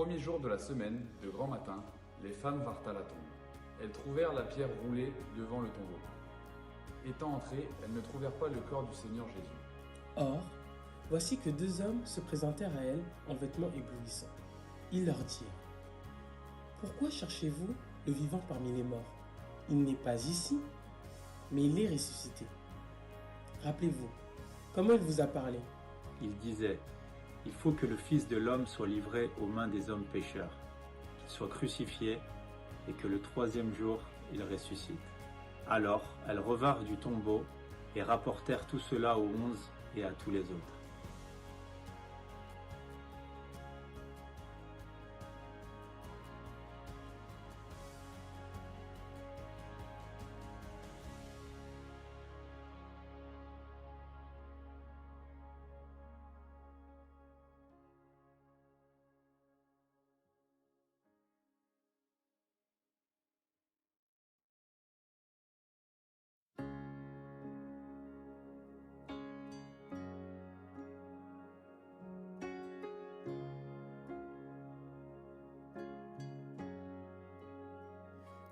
premier jour de la semaine, de grand matin, les femmes vinrent à la tombe. Elles trouvèrent la pierre roulée devant le tombeau. Étant entrées, elles ne trouvèrent pas le corps du Seigneur Jésus. Or, voici que 2 hommes se présentèrent à elles en vêtements éblouissants. Ils leur dirent : « Pourquoi cherchez-vous le vivant parmi les morts ? Il n'est pas ici, mais il est ressuscité. Rappelez-vous, comment il vous a parlé ? Il disait : il faut que le Fils de l'homme soit livré aux mains des hommes pécheurs, qu'il soit crucifié et que le 3e jour il ressuscite. Alors elles revinrent du tombeau et rapportèrent tout cela aux 11 et à tous les autres.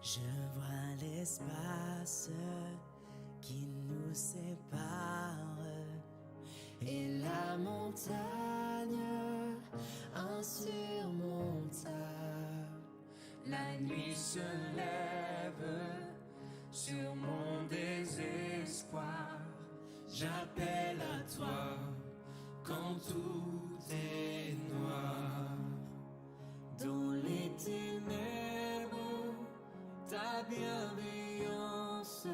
Je vois l'espace qui nous sépare et la montagne insurmontable. La nuit se lève sur mon désespoir. J'appelle à toi quand tout est noir. Dans les ténèbres, ta bienveillance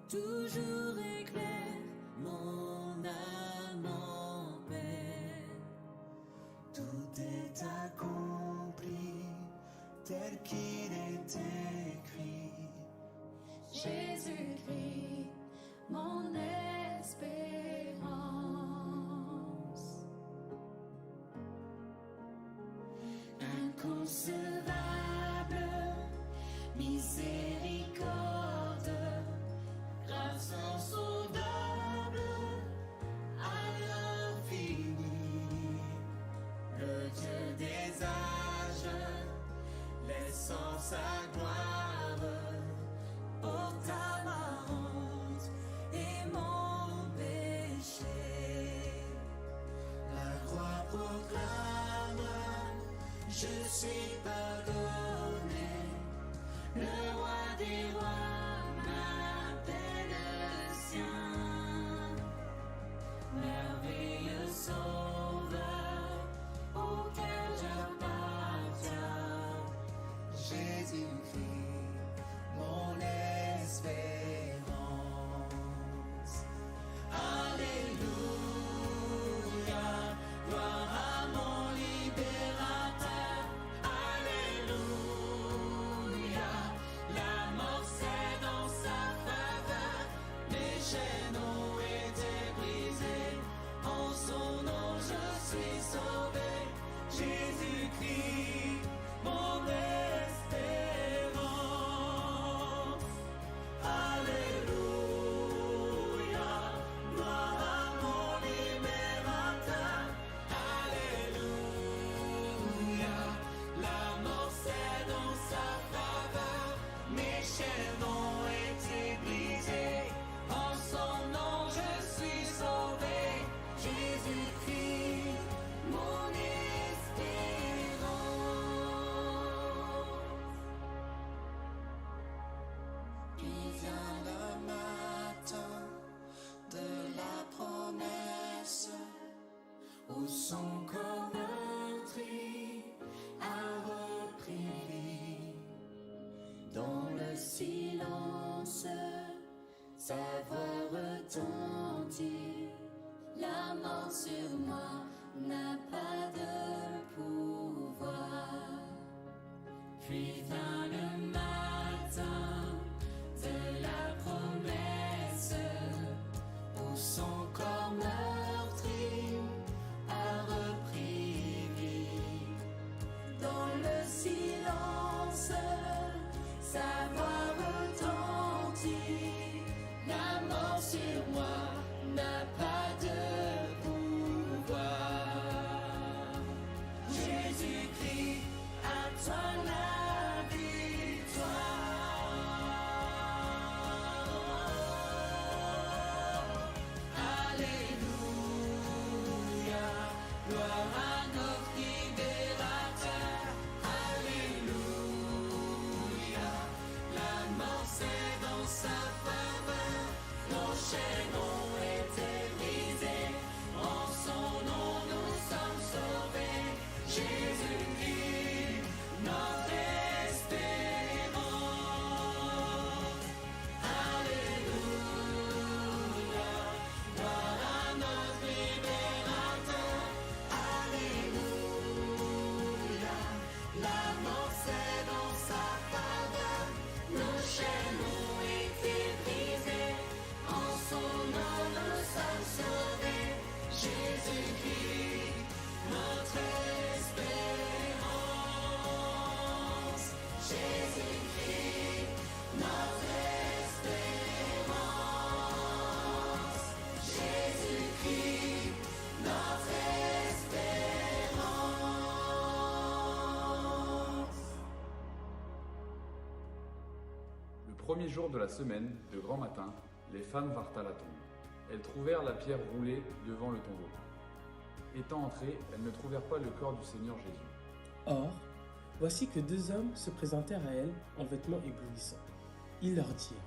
toujours éclaire mon âme en paix. Tout est accompli tel qu'il est écrit. Jésus-Christ, mon espérance. Inconcevable miséricorde, grâce insondable à l'infini, le Dieu des âges, laissant sa gloire, porta ma honte et mon péché. La croix proclame, je suis pardonné. Le roi des rois m'appelle sien. Merveilleux sauveur, auquel j'appartiens. Jésus-Christ, mon espérance. Alléluia, gloire à mon libérateur. Alléluia, la mort c'est dans sa faveur. Mes chaînes ont été brisées, en son nom je suis sauvé. Jésus-Christ, mon espérance. Alléluia, gloire à mon libérateur. Alléluia, la mort c'est dans sa faveur. Mes chaînes ont été brisées, en son nom je suis sauvé. Jésus-Christ, mon espérance. Puis vient le matin de la promesse, où son corps meurtri a repris vie. Dans le silence, sa voix retentit. La mort sur moi n'a pas de pouvoir. Puis vient le matin de la promesse, où son corps meurtri a repris vie. Dans le silence, sa voix retentit. La mort sur moi n'a pas de pouvoir. Jésus-Christ, premier jour de la semaine, de grand matin, les femmes vinrent à la tombe. Elles trouvèrent la pierre roulée devant le tombeau. Étant entrées, elles ne trouvèrent pas le corps du Seigneur Jésus. Or, voici que deux hommes se présentèrent à elles en vêtements éblouissants. Ils leur dirent :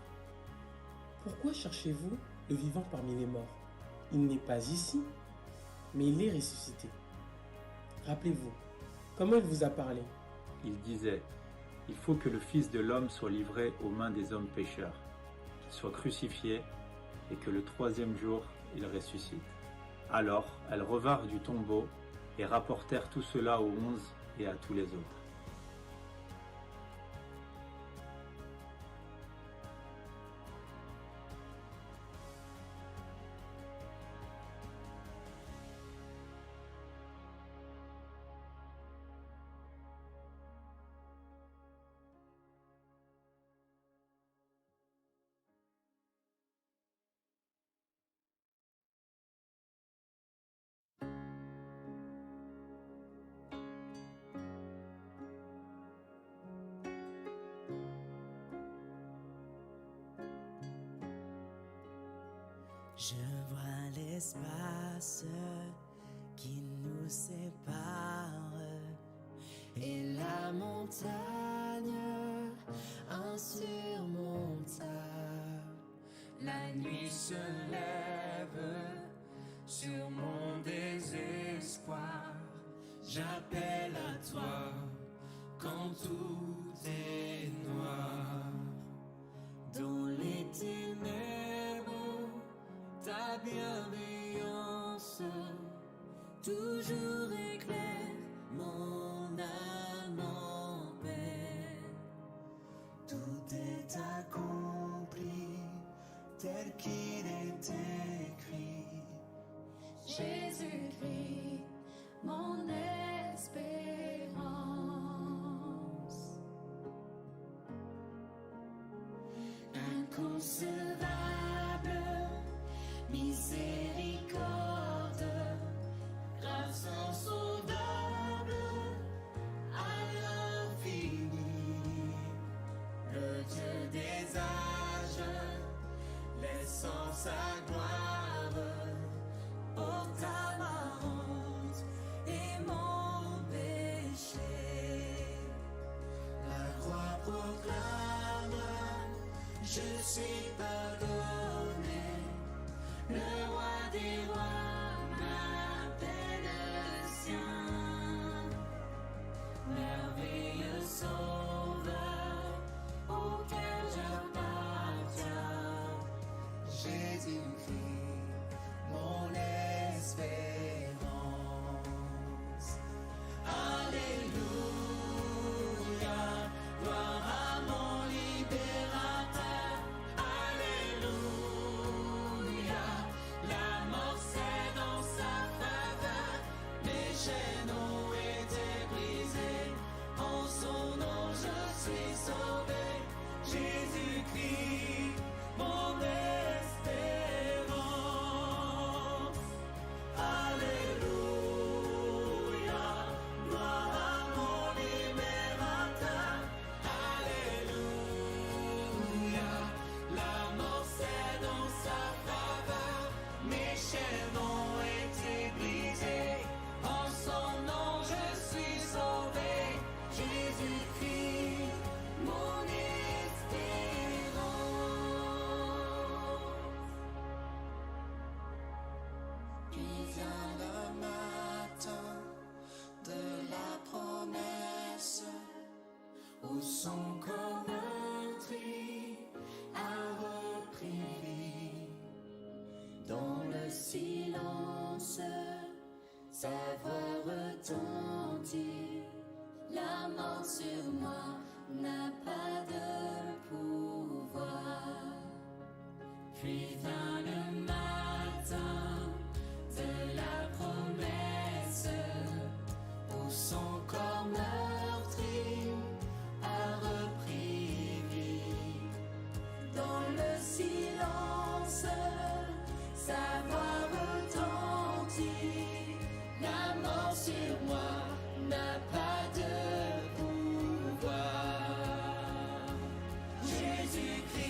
« Pourquoi cherchez-vous le vivant parmi les morts ? Il n'est pas ici, mais il est ressuscité. Rappelez-vous, comment il vous a parlé ? Il disait, il faut que le Fils de l'homme soit livré aux mains des hommes pécheurs, qu'il soit crucifié et que le troisième jour il ressuscite. Alors elles revinrent du tombeau et rapportèrent tout cela aux 11 et à tous les autres. Je vois l'espace qui nous sépare et la montagne insurmontable. La nuit se lève sur mon désespoir. J'appelle à toi quand tout est noir. Dans les ténèbres, ta bienveillance toujours éclaire mon âme en paix. Tout est accompli tel qu'il est écrit. Jésus-Christ, mon espérance. Inconcevable miséricorde, grâce insondable à l'infini. Le Dieu des âges, laissant sa gloire, porta ma honte et mon péché. La croix proclame, je suis pardonné. Le roi des rois m'appelle sien. Merveilleux sauveur, auquel j'appartiens. Jésus-Christ, mon espérance. Alléluia, gloire à mon libérateur. Alléluia, la mort c'est dans sa faveur. Mes chaînes ont été brisées, en son nom je suis sauvé. Jésus-Christ, mon espérance. Alléluia, gloire à mon libérateur. Alléluia, la mort c'est dans sa faveur. Mes chaînes ont été brisées, en son nom je suis sauvé. Jésus-Christ, mon espérance. Puis vient le matin de la promesse, où son corps meurtri a repris vie. Dans le silence, sa voix retentit. La mort sur moi n'a pas de pouvoir. Puis vient le matin de la promesse, où son corps meurtri a repris vie. Dans le silence, sa voix retentit. La mort sur moi n'a pas de pouvoir. Jésus-Christ,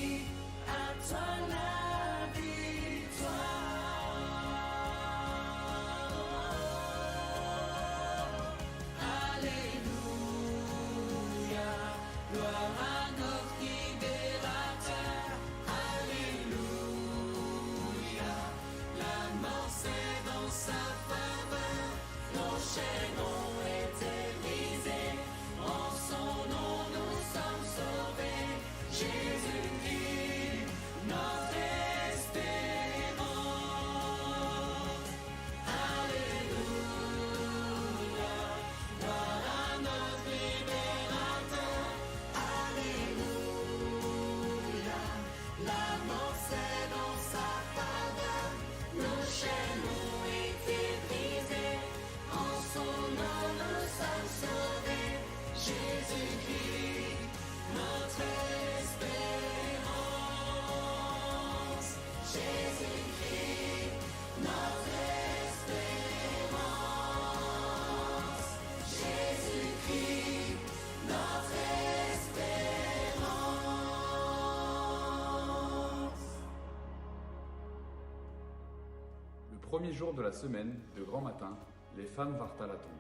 premier jour de la semaine, de grand matin, les femmes vinrent à la tombe.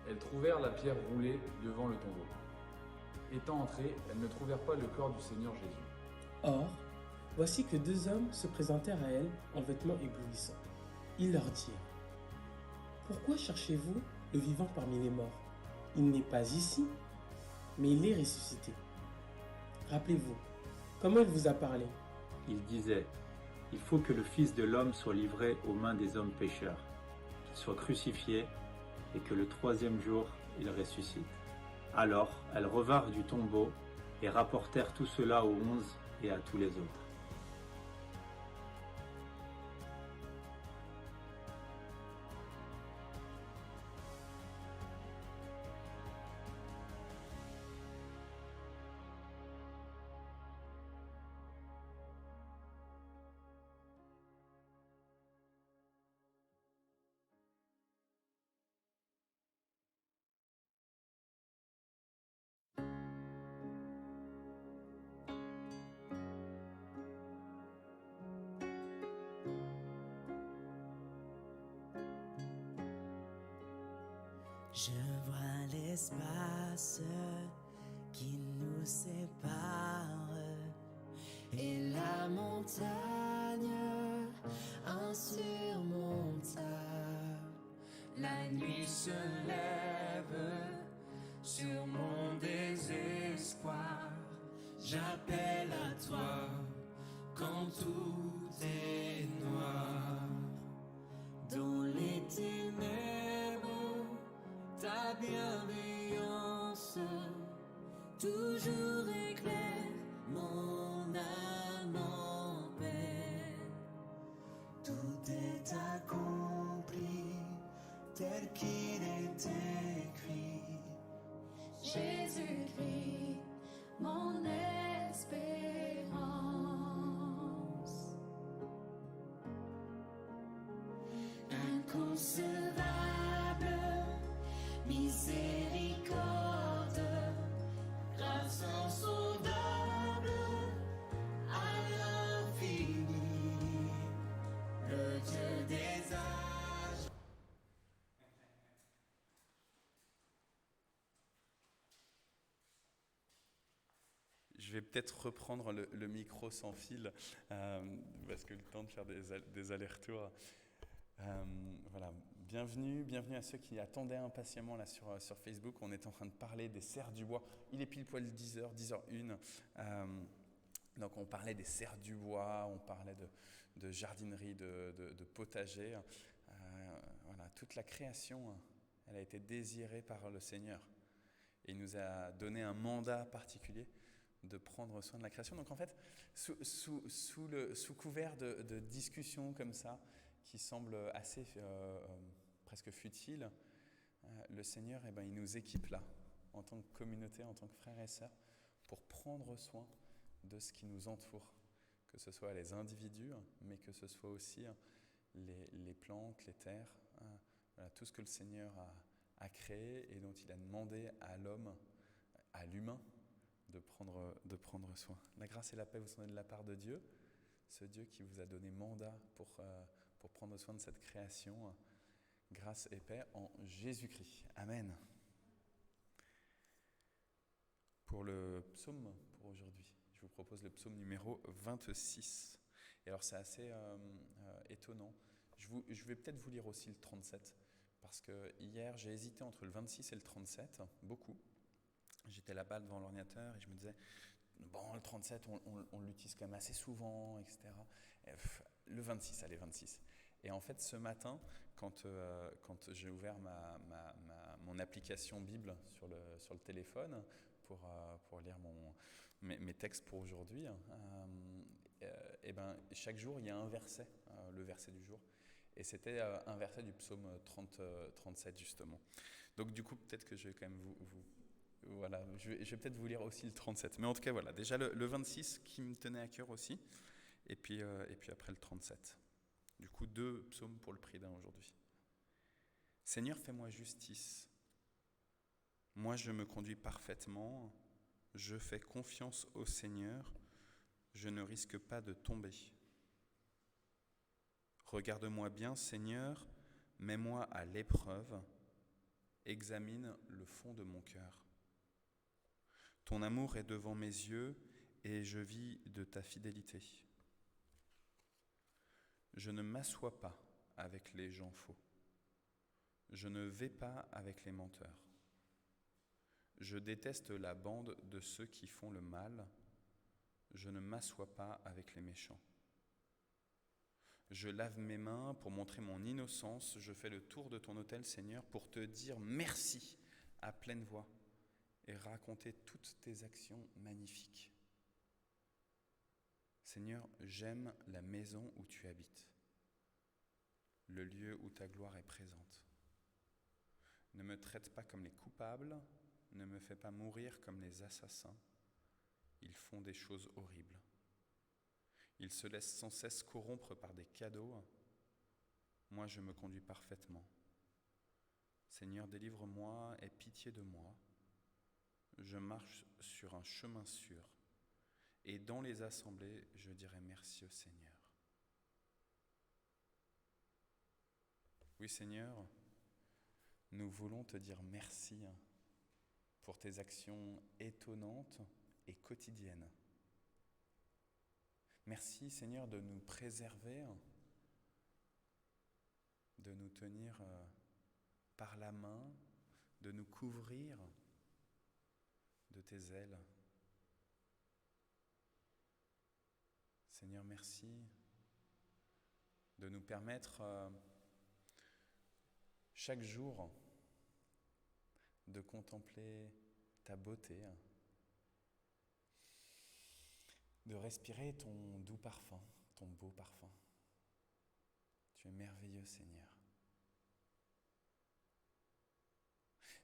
Elles trouvèrent la pierre roulée devant le tombeau. Étant entrées, elles ne trouvèrent pas le corps du Seigneur Jésus. Or, voici que deux hommes se présentèrent à elles en vêtements éblouissants. Ils leur dirent : Pourquoi cherchez-vous le vivant parmi les morts ? Il n'est pas ici, mais il est ressuscité. Rappelez-vous, comment il vous a parlé ? Il disait, « Il faut que le Fils de l'homme soit livré aux mains des hommes pécheurs, qu'il soit crucifié et que le troisième jour, il ressuscite. » Alors, elles revinrent du tombeau et rapportèrent tout cela aux 11 et à tous les autres. Je vois l'espace qui nous sépare et la montagne insurmontable. La nuit se lève sur mon désespoir. J'appelle à toi quand tout est noir. Dans les ténèbres, ta bienveillance toujours éclaire mon âme en paix. Tout est accompli tel qu'il est écrit. Jésus-Christ, mon espérance. Inconcevable, miséricorde, grâce insondable à l'infini, le Dieu des âges. Je vais peut-être reprendre le micro sans fil, parce que le temps de faire des allers-retours. Voilà. Bienvenue à ceux qui attendaient impatiemment là sur Facebook. On est en train de parler des serres du bois. Il est pile poil 10h, 10h01. Donc on parlait des serres du bois, on parlait de jardinerie, de potager. Voilà. Toute la création, elle a été désirée par le Seigneur. Et il nous a donné un mandat particulier de prendre soin de la création. Donc en fait, sous couvert de discussions comme ça, qui semblent assez presque futiles, le Seigneur, il nous équipe là, en tant que communauté, en tant que frères et sœurs, pour prendre soin de ce qui nous entoure, que ce soit les individus, mais que ce soit aussi les plantes, les terres, voilà, tout ce que le Seigneur a créé et dont il a demandé à l'homme, à l'humain, de prendre soin. La grâce et la paix vous sont données de la part de Dieu, ce Dieu qui vous a donné mandat pour prendre soin de cette création. Grâce et paix en Jésus-Christ. Amen. Pour le psaume pour aujourd'hui, je vous propose le psaume numéro 26. Et alors c'est assez étonnant. Je vais peut-être vous lire aussi le 37, parce que hier j'ai hésité entre le 26 et le 37, beaucoup. J'étais là-bas devant l'ordinateur et je me disais, bon, le 37, on l'utilise quand même assez souvent, etc. Et, le 26, allez, 26. Et en fait, ce matin, quand j'ai ouvert mon application Bible sur le téléphone pour lire mes textes pour aujourd'hui, chaque jour, il y a un verset, le verset du jour. Et c'était un verset du psaume 37, justement. Donc du coup, peut-être que je vais quand même voilà, je vais peut-être vous lire aussi le 37. Mais en tout cas, voilà, déjà le 26 qui me tenait à cœur aussi, et puis après le 37. Du coup, 2 psaumes pour le prix d'un aujourd'hui. Seigneur, fais-moi justice. Moi, je me conduis parfaitement. Je fais confiance au Seigneur. Je ne risque pas de tomber. Regarde-moi bien, Seigneur, mets-moi à l'épreuve, examine le fond de mon cœur. Ton amour est devant mes yeux et je vis de ta fidélité. Je ne m'assois pas avec les gens faux. Je ne vais pas avec les menteurs. Je déteste la bande de ceux qui font le mal. Je ne m'assois pas avec les méchants. Je lave mes mains pour montrer mon innocence. Je fais le tour de ton autel, Seigneur, pour te dire merci à pleine voix et raconter toutes tes actions magnifiques. Seigneur, j'aime la maison où tu habites, le lieu où ta gloire est présente. Ne me traite pas comme les coupables, ne me fais pas mourir comme les assassins. Ils font des choses horribles. Ils se laissent sans cesse corrompre par des cadeaux. Moi, je me conduis parfaitement. Seigneur, délivre-moi, aie pitié de moi. Je marche sur un chemin sûr. Et dans les assemblées, je dirai merci au Seigneur. Oui, Seigneur, nous voulons te dire merci pour tes actions étonnantes et quotidiennes. Merci, Seigneur, de nous préserver, de nous tenir par la main, de nous couvrir de tes ailes. Seigneur, merci de nous permettre chaque jour de contempler ta beauté, de respirer ton doux parfum, ton beau parfum. Tu es merveilleux, Seigneur.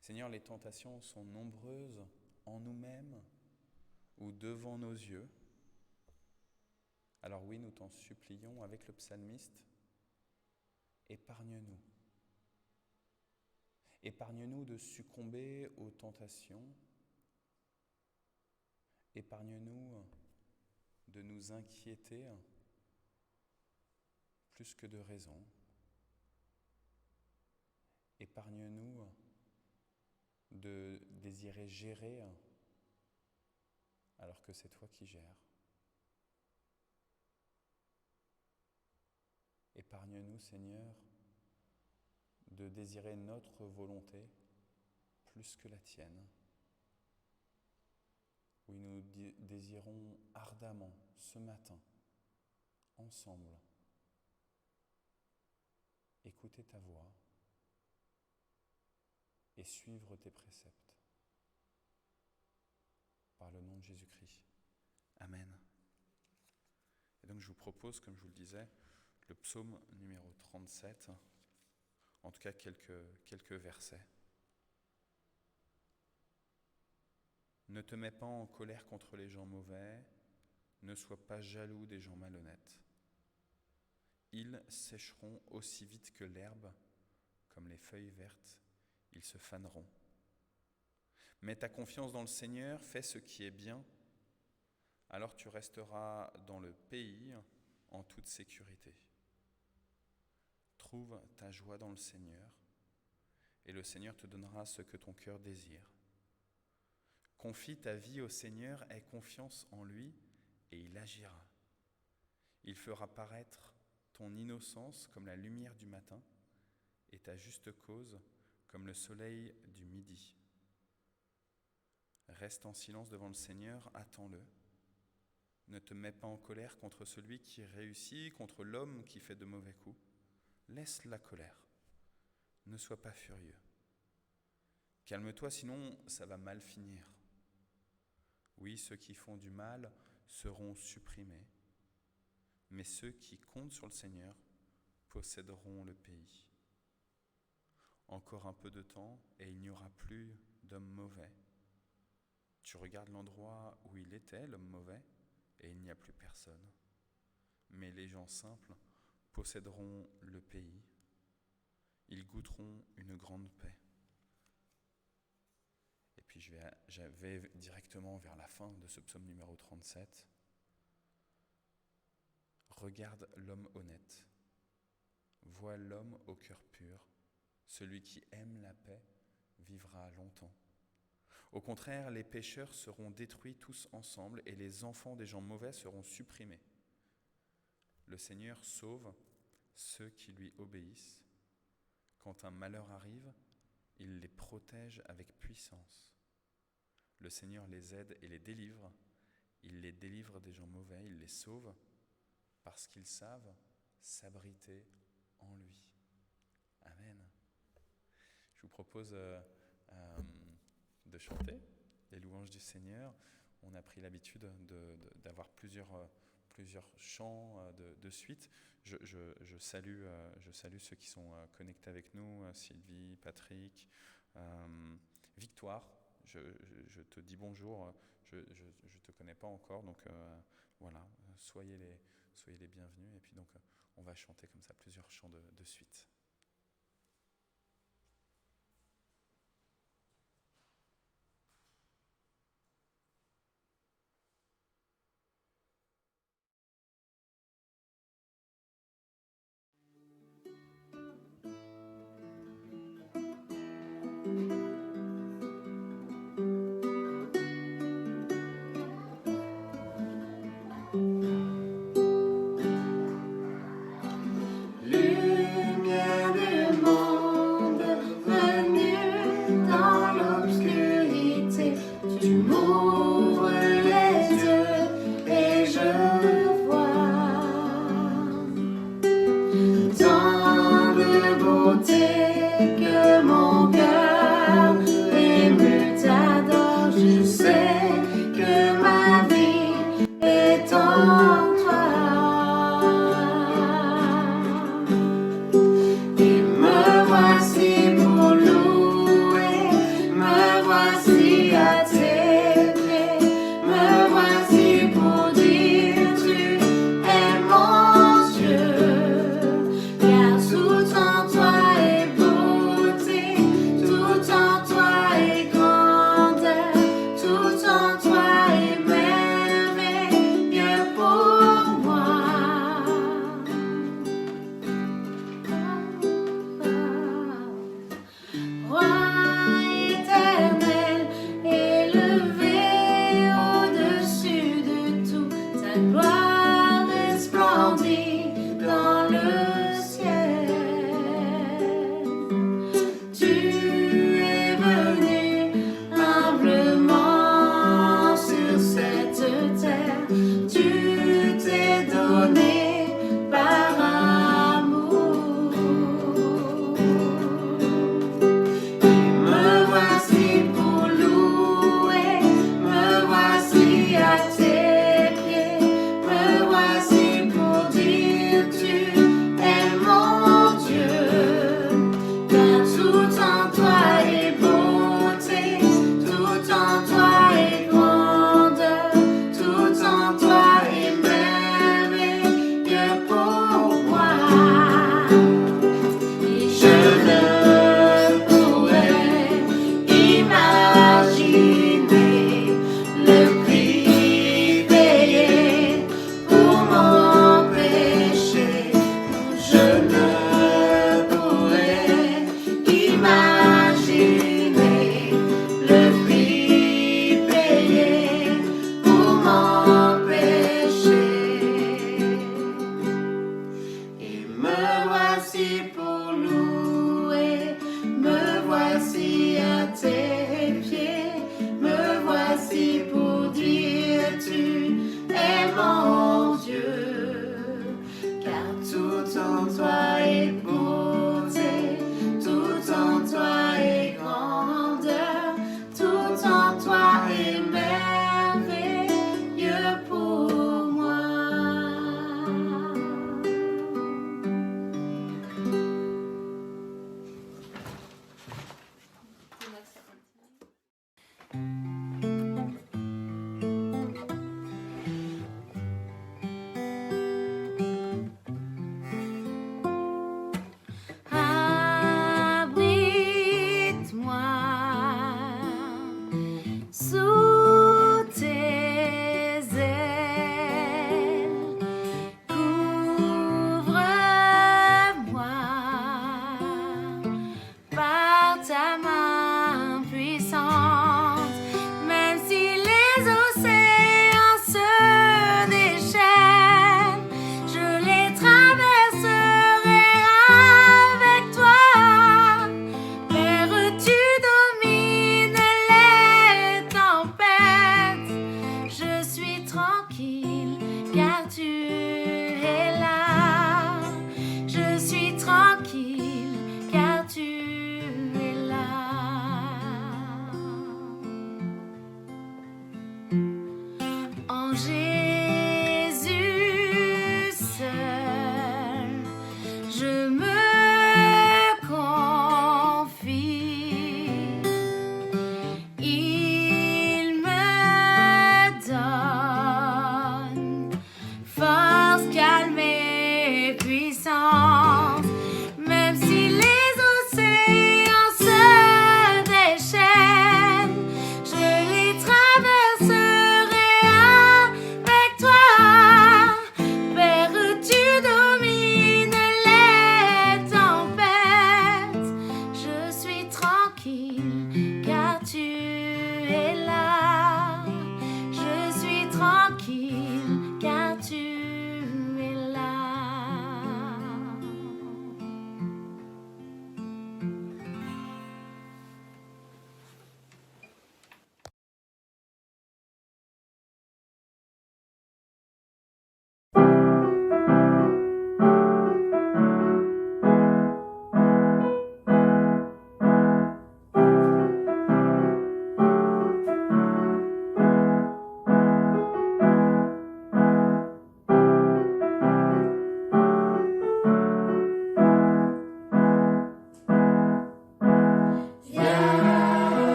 Seigneur, les tentations sont nombreuses en nous-mêmes ou devant nos yeux. Alors oui, nous t'en supplions avec le psalmiste, épargne-nous. Épargne-nous de succomber aux tentations. Épargne-nous de nous inquiéter plus que de raison. Épargne-nous de désirer gérer alors que c'est toi qui gères. Épargne-nous, Seigneur, de désirer notre volonté plus que la tienne. Oui, nous désirons ardemment ce matin, ensemble, écouter ta voix et suivre tes préceptes. Par le nom de Jésus-Christ. Amen. Et donc je vous propose, comme je vous le disais, le psaume numéro 37, en tout cas quelques versets. Ne te mets pas en colère contre les gens mauvais, ne sois pas jaloux des gens malhonnêtes. Ils sécheront aussi vite que l'herbe, comme les feuilles vertes, ils se faneront. Mets ta confiance dans le Seigneur, fais ce qui est bien, alors tu resteras dans le pays en toute sécurité. Trouve ta joie dans le Seigneur, et le Seigneur te donnera ce que ton cœur désire. Confie ta vie au Seigneur, aie confiance en lui, et il agira. Il fera paraître ton innocence comme la lumière du matin, et ta juste cause comme le soleil du midi. Reste en silence devant le Seigneur, attends-le. Ne te mets pas en colère contre celui qui réussit, contre l'homme qui fait de mauvais coups. Laisse la colère, ne sois pas furieux. Calme-toi, sinon ça va mal finir. Oui, ceux qui font du mal seront supprimés, mais ceux qui comptent sur le Seigneur posséderont le pays. Encore un peu de temps et il n'y aura plus d'homme mauvais. Tu regardes l'endroit où il était, l'homme mauvais, et il n'y a plus personne. Mais les gens simples posséderont le pays. Ils goûteront une grande paix. Et puis je vais directement vers la fin de ce psaume numéro 37. Regarde l'homme honnête. Vois l'homme au cœur pur. Celui qui aime la paix vivra longtemps. Au contraire, les pécheurs seront détruits tous ensemble et les enfants des gens mauvais seront supprimés. Le Seigneur sauve ceux qui lui obéissent. Quand un malheur arrive, il les protège avec puissance. Le Seigneur les aide et les délivre. Il les délivre des gens mauvais, il les sauve parce qu'ils savent s'abriter en lui. Amen. Je vous propose de chanter les louanges du Seigneur. On a pris l'habitude d'avoir plusieurs chants de suite. Je salue ceux qui sont connectés avec nous, Sylvie, Patrick, Victoire. Je te dis bonjour, je te connais pas encore, donc voilà, soyez les bienvenus. Et puis donc on va chanter comme ça plusieurs chants de suite. Lumière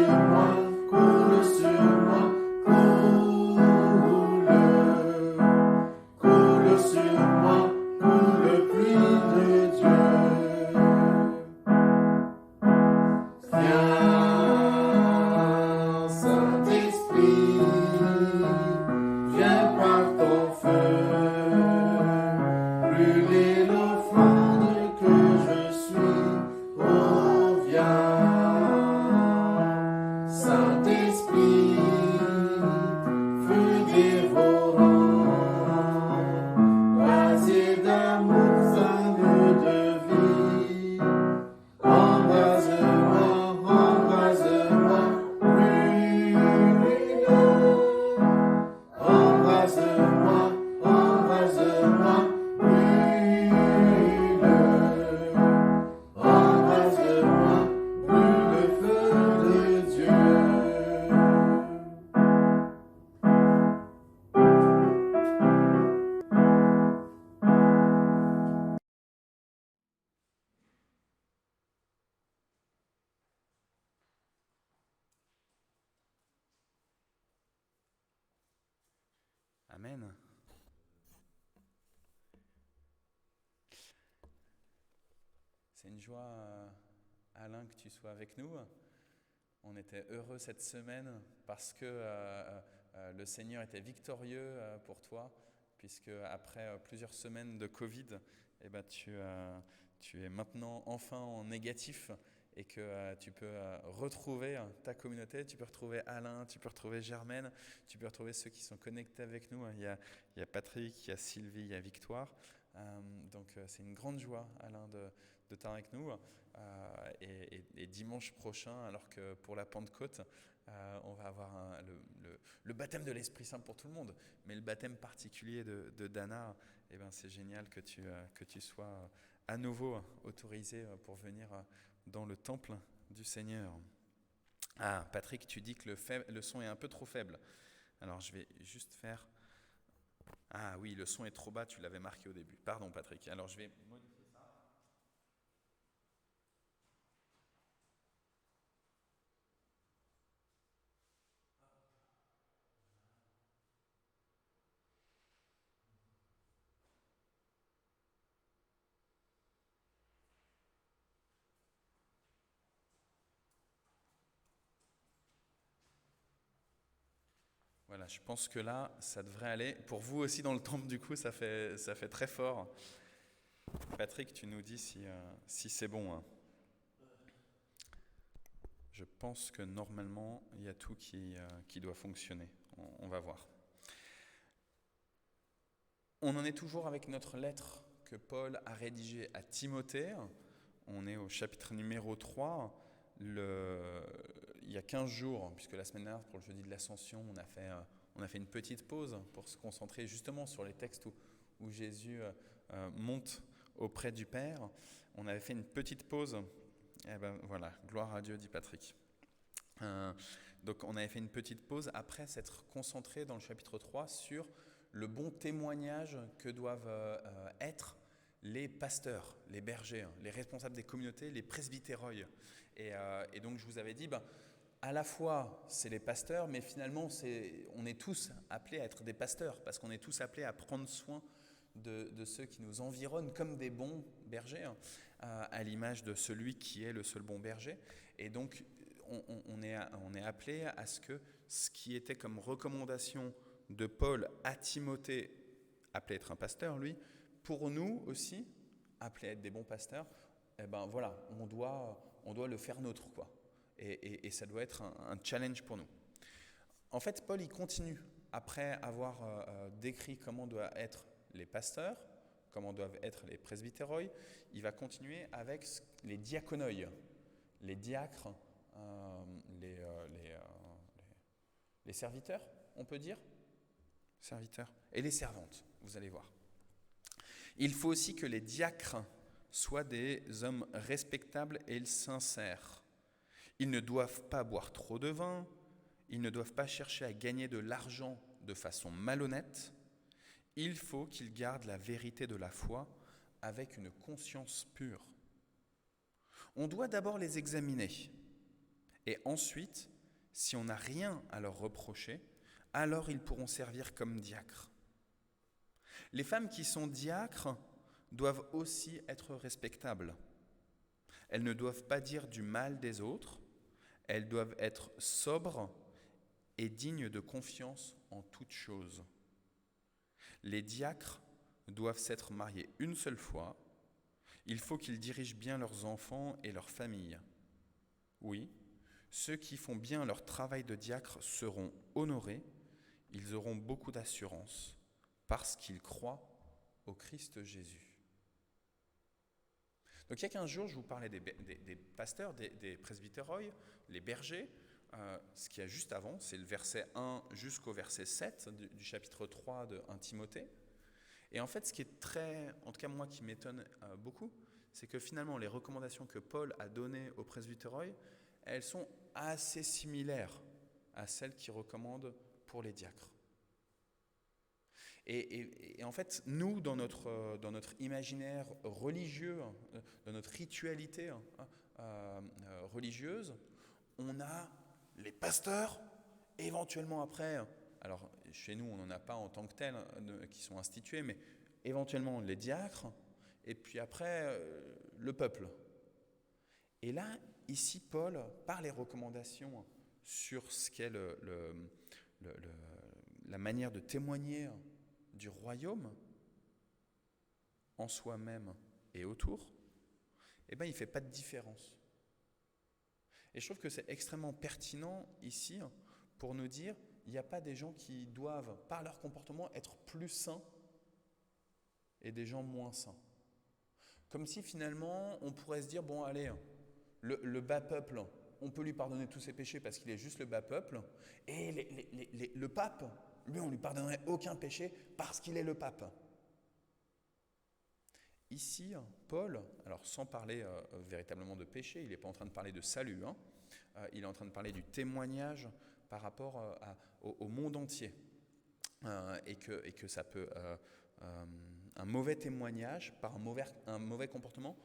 moi, coule sur moi, coule sur moi, coule pluie de Dieu. Viens, Saint-Esprit, viens par ton feu, brûler l'offrande que je suis. Oh, viens, Saint-Esprit, feu dévorant, brasier d'amour, flamme de vie. Embrase-moi, embrase-moi, brûle. Embrase-moi, embrase-moi, brûle. Embrase-moi, brûle le feu de Dieu. Amen. C'est une joie, Alain, que tu sois avec nous. On était heureux cette semaine parce que le Seigneur était victorieux pour toi, puisque après plusieurs semaines de Covid, eh ben, tu es maintenant enfin en négatif et que tu peux retrouver ta communauté, tu peux retrouver Alain, tu peux retrouver Germaine, tu peux retrouver ceux qui sont connectés avec nous. Il y a Patrick, il y a Sylvie, il y a Victoire. Donc c'est une grande joie, Alain, de t'avoir avec nous. Et dimanche prochain, alors que pour la Pentecôte, on va avoir le baptême de l'Esprit Saint pour tout le monde, mais le baptême particulier de Dana, eh ben, c'est génial que tu sois à nouveau autorisé pour venir dans le temple du Seigneur. Ah, Patrick, tu dis que le son est un peu trop faible. Alors, je vais juste faire... Ah oui, le son est trop bas, tu l'avais marqué au début. Pardon, Patrick. Alors, je vais modifier ça. Voilà, je pense que là, ça devrait aller. Pour vous aussi dans le temple, du coup, ça fait très fort. Patrick, tu nous dis si c'est bon. Hein. Je pense que normalement, il y a tout qui doit fonctionner. On va voir. On en est toujours avec notre lettre que Paul a rédigée à Timothée. On est au chapitre numéro 3. Il y a 15 jours, puisque la semaine dernière, pour le jeudi de l'Ascension, on a fait une petite pause pour se concentrer justement sur les textes où Jésus monte auprès du Père. On avait fait une petite pause. Eh ben voilà, gloire à Dieu, dit Patrick. Donc on avait fait une petite pause après s'être concentré dans le chapitre 3 sur le bon témoignage que doivent être les pasteurs, les bergers, les responsables des communautés, les presbytéroi. Et donc je vous avais dit, à la fois c'est les pasteurs, mais finalement on est tous appelés à être des pasteurs, parce qu'on est tous appelés à prendre soin de ceux qui nous environnent comme des bons bergers, à l'image de celui qui est le seul bon berger. Et donc on est appelé à ce qui était comme recommandation de Paul à Timothée, appelé à être un pasteur, lui, pour nous aussi, appelés à être des bons pasteurs, eh ben voilà, on doit le faire nôtre, quoi. Et ça doit être un challenge pour nous. En fait, Paul, il continue, après avoir décrit comment doivent être les pasteurs, comment doivent être les presbytéroi, il va continuer avec les diaconoi, les diacres, les serviteurs, on peut dire, serviteurs, et les servantes, vous allez voir. Il faut aussi que les diacres soient des hommes respectables et sincères. Ils ne doivent pas boire trop de vin, ils ne doivent pas chercher à gagner de l'argent de façon malhonnête. Il faut qu'ils gardent la vérité de la foi avec une conscience pure. On doit d'abord les examiner et ensuite si on n'a rien à leur reprocher, alors ils pourront servir comme diacres. Les femmes qui sont diacres doivent aussi être respectables. Elles ne doivent pas dire du mal des autres, elles doivent être sobres et dignes de confiance en toutes choses. Les diacres doivent s'être mariés une seule fois. Il faut qu'ils dirigent bien leurs enfants et leurs familles. Oui, ceux qui font bien leur travail de diacre seront honorés, ils auront beaucoup d'assurance parce qu'ils croient au Christ Jésus. Donc il y a 15 jours, je vous parlais des pasteurs, des presbytéroi, les bergers. Ce qu'il y a juste avant, c'est le verset 1 jusqu'au verset 7 du chapitre 3 de 1 Timothée. Et en fait, ce qui est en tout cas moi qui m'étonne beaucoup, c'est que finalement les recommandations que Paul a données aux presbytéroi, elles sont assez similaires à celles qu'il recommande pour les diacres. Et en fait, nous, dans notre imaginaire religieux, dans notre ritualité religieuse, on a les pasteurs, éventuellement après, alors chez nous on n'en a pas en tant que tels qui sont institués, mais éventuellement les diacres, et puis après le peuple. Et là, ici, Paul, par les recommandations sur ce qu'est la manière de témoigner du royaume en soi-même et autour, eh bien, il ne fait pas de différence. Et je trouve que c'est extrêmement pertinent ici pour nous dire il n'y a pas des gens qui doivent, par leur comportement, être plus saints et des gens moins saints. Comme si finalement, on pourrait se dire, bon allez, le bas peuple, on peut lui pardonner tous ses péchés parce qu'il est juste le bas peuple, et le pape, lui, on ne lui pardonnerait aucun péché parce qu'il est le pape. Ici, Paul, alors sans parler véritablement de péché, il n'est pas en train de parler de salut, il est en train de parler du témoignage par rapport au monde entier. Et que ça peut, un mauvais témoignage par un mauvais comportement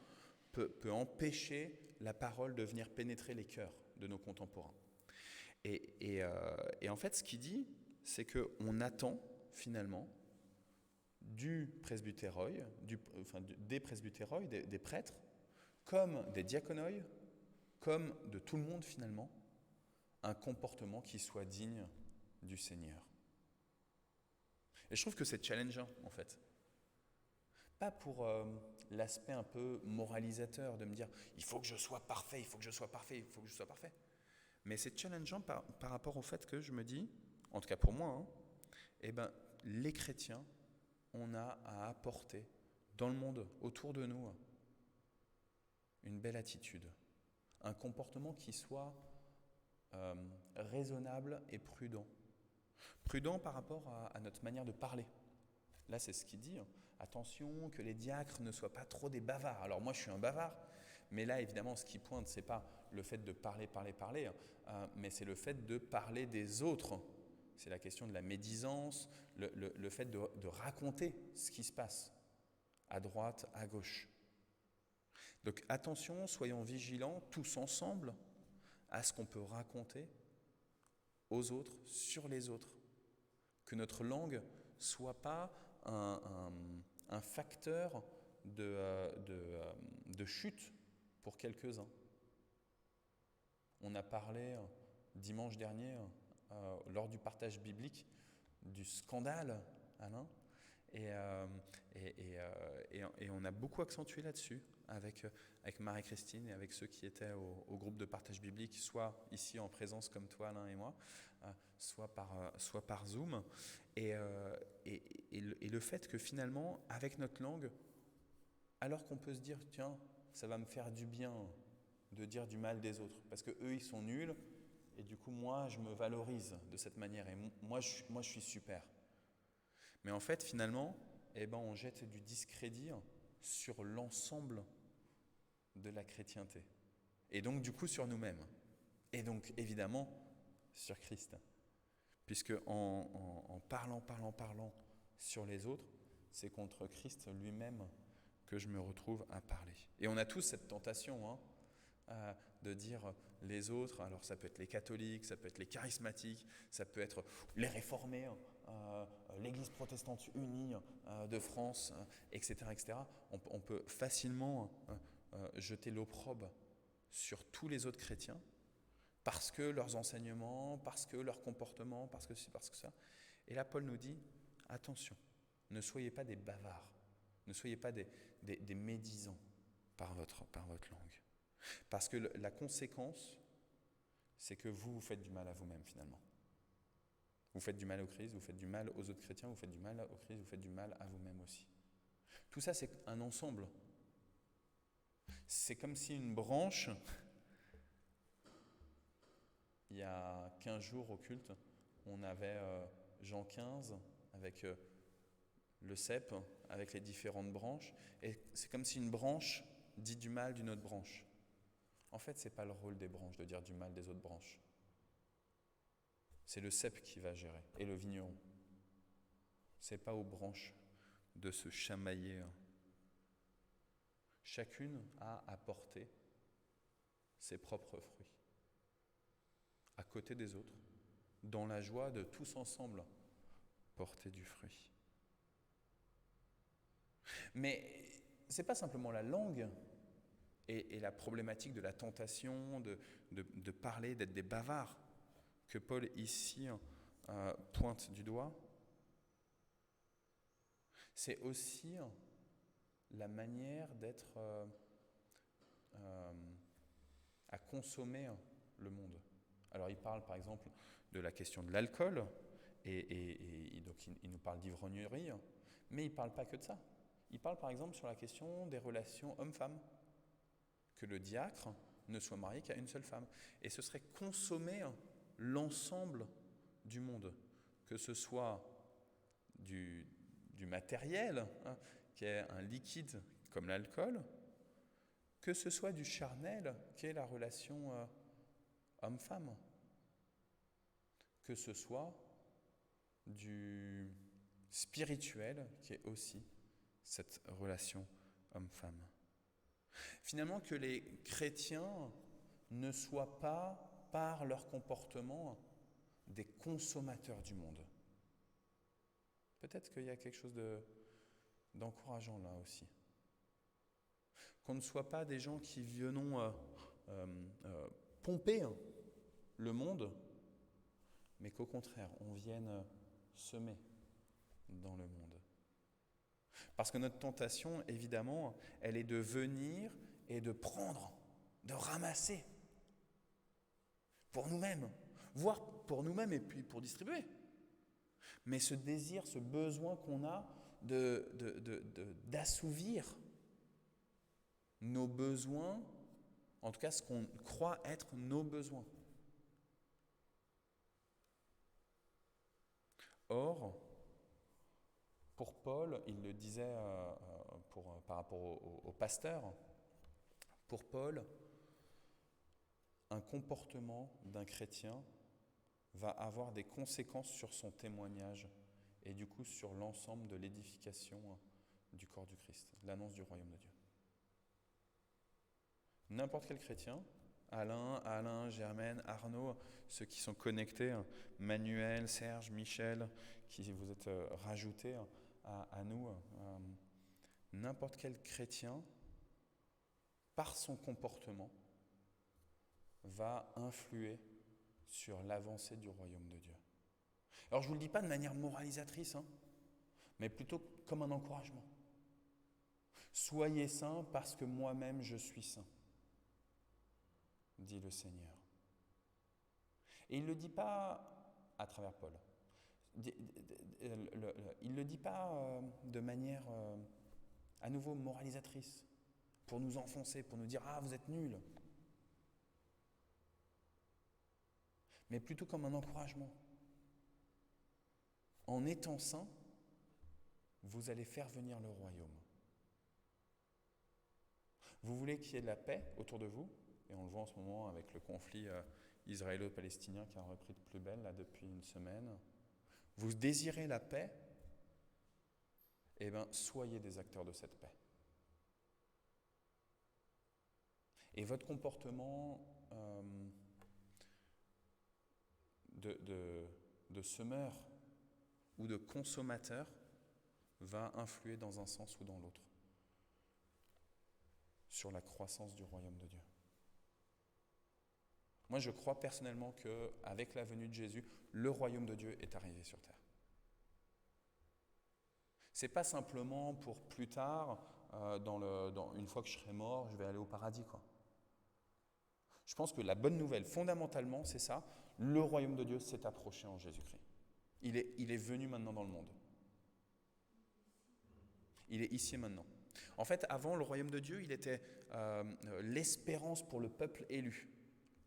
peut empêcher la parole de venir pénétrer les cœurs de nos contemporains. Et en fait, ce qu'il dit, c'est qu'on attend finalement du presbytéroi, des presbytéroi, des prêtres, comme des diaconoi, comme de tout le monde finalement, un comportement qui soit digne du Seigneur. Et je trouve que c'est challengeant en fait. Pas pour l'aspect un peu moralisateur de me dire il faut que je sois parfait, il faut que je sois parfait, il faut que je sois parfait. Mais c'est challengeant par rapport au fait que je me dis, en tout cas pour moi, les chrétiens, on a à apporter dans le monde autour de nous une belle attitude, un comportement qui soit raisonnable et prudent. Prudent par rapport à notre manière de parler. Là, c'est ce qu'il dit. Attention, que les diacres ne soient pas trop des bavards. Alors moi, je suis un bavard, mais là, évidemment, ce qui pointe, ce n'est pas le fait de parler, mais c'est le fait de parler des autres. C'est la question de la médisance, le fait de raconter ce qui se passe, à droite, à gauche. Donc attention, soyons vigilants, tous ensemble, à ce qu'on peut raconter aux autres, sur les autres. Que notre langue ne soit pas un facteur de chute pour quelques-uns. On a parlé dimanche dernier, lors du partage biblique, du scandale, Alain, et on a beaucoup accentué là-dessus avec Marie-Christine et avec ceux qui étaient au groupe de partage biblique, soit ici en présence comme toi, Alain et moi, soit par Zoom. Et le fait que finalement, avec notre langue, alors qu'on peut se dire, tiens, ça va me faire du bien de dire du mal des autres, parce qu'eux, ils sont nuls, et du coup, moi, je me valorise de cette manière, et moi, je suis super. Mais en fait, finalement, on jette du discrédit sur l'ensemble de la chrétienté. Et donc, du coup, sur nous-mêmes. Et donc, évidemment, sur Christ. Puisque en parlant sur les autres, c'est contre Christ lui-même que je me retrouve à parler. Et on a tous cette tentation, de dire les autres. Alors ça peut être les catholiques, ça peut être les charismatiques, ça peut être les réformés, l'Église protestante unie de France, etc., etc. On peut facilement jeter l'opprobre sur tous les autres chrétiens parce que leurs enseignements, parce que leur comportement, parce que ci, parce que ça. Et là, Paul nous dit, attention, ne soyez pas des bavards, ne soyez pas des médisants par votre langue. Parce que la conséquence, c'est que vous faites du mal à vous-même finalement. Vous faites du mal au Christ, vous faites du mal aux autres chrétiens, vous faites du mal au Christ, vous faites du mal à vous-même aussi. Tout ça, c'est un ensemble. C'est comme si une branche, il y a 15 jours au culte, on avait Jean 15 avec le cep, avec les différentes branches, et c'est comme si une branche dit du mal d'une autre branche. En fait, ce n'est pas le rôle des branches de dire du mal des autres branches. C'est le cep qui va gérer, et le vigneron. Ce n'est pas aux branches de se chamailler. Chacune a apporté ses propres fruits, à côté des autres, dans la joie de tous ensemble porter du fruit. Mais ce n'est pas simplement la langue et la problématique de la tentation, de parler, d'être des bavards, que Paul ici pointe du doigt. C'est aussi la manière d'être à consommer le monde. Alors il parle par exemple de la question de l'alcool, et donc il nous parle d'ivrognerie, mais il ne parle pas que de ça. Il parle par exemple sur la question des relations hommes-femmes, que le diacre ne soit marié qu'à une seule femme. Et ce serait consommer l'ensemble du monde, que ce soit du matériel, qui est un liquide comme l'alcool, que ce soit du charnel, qui est la relation homme-femme, que ce soit du spirituel, qui est aussi cette relation homme-femme. Finalement, que les chrétiens ne soient pas, par leur comportement, des consommateurs du monde. Peut-être qu'il y a quelque chose d'encourageant là aussi. Qu'on ne soit pas des gens qui venons pomper le monde, mais qu'au contraire, on vienne semer dans le monde. Parce que notre tentation, évidemment, elle est de venir et de prendre, de ramasser pour nous-mêmes, voire pour nous-mêmes et puis pour distribuer. Mais ce désir, ce besoin qu'on a d'assouvir nos besoins, en tout cas ce qu'on croit être nos besoins. Or, pour Paul, il le disait par rapport au pasteur, pour Paul, un comportement d'un chrétien va avoir des conséquences sur son témoignage et du coup sur l'ensemble de l'édification du corps du Christ, l'annonce du royaume de Dieu. N'importe quel chrétien, Alain, Germaine, Arnaud, ceux qui sont connectés, Manuel, Serge, Michel, qui vous êtes rajoutés à nous, n'importe quel chrétien, par son comportement, va influer sur l'avancée du royaume de Dieu. Alors je ne vous le dis pas de manière moralisatrice, mais plutôt comme un encouragement. Soyez saints parce que moi-même je suis saint, dit le Seigneur. Et il ne le dit pas à travers Paul. Il ne le dit pas de manière à nouveau moralisatrice, pour nous enfoncer, pour nous dire « Ah, vous êtes nuls !» mais plutôt comme un encouragement. En étant saints, vous allez faire venir le royaume. Vous voulez qu'il y ait de la paix autour de vous, et on le voit en ce moment avec le conflit israélo-palestinien qui a repris de plus belle là, depuis une semaine. Vous désirez la paix, eh bien, soyez des acteurs de cette paix. Et votre comportement de semeur ou de consommateur va influer dans un sens ou dans l'autre sur la croissance du royaume de Dieu. Moi, je crois personnellement qu'avec la venue de Jésus, le royaume de Dieu est arrivé sur terre. C'est pas simplement pour plus tard, une fois que je serai mort, je vais aller au paradis, quoi. Je pense que la bonne nouvelle, fondamentalement, c'est ça. Le royaume de Dieu s'est approché en Jésus-Christ. Il est venu maintenant dans le monde. Il est ici et maintenant. En fait, avant, le royaume de Dieu, il était l'espérance pour le peuple élu.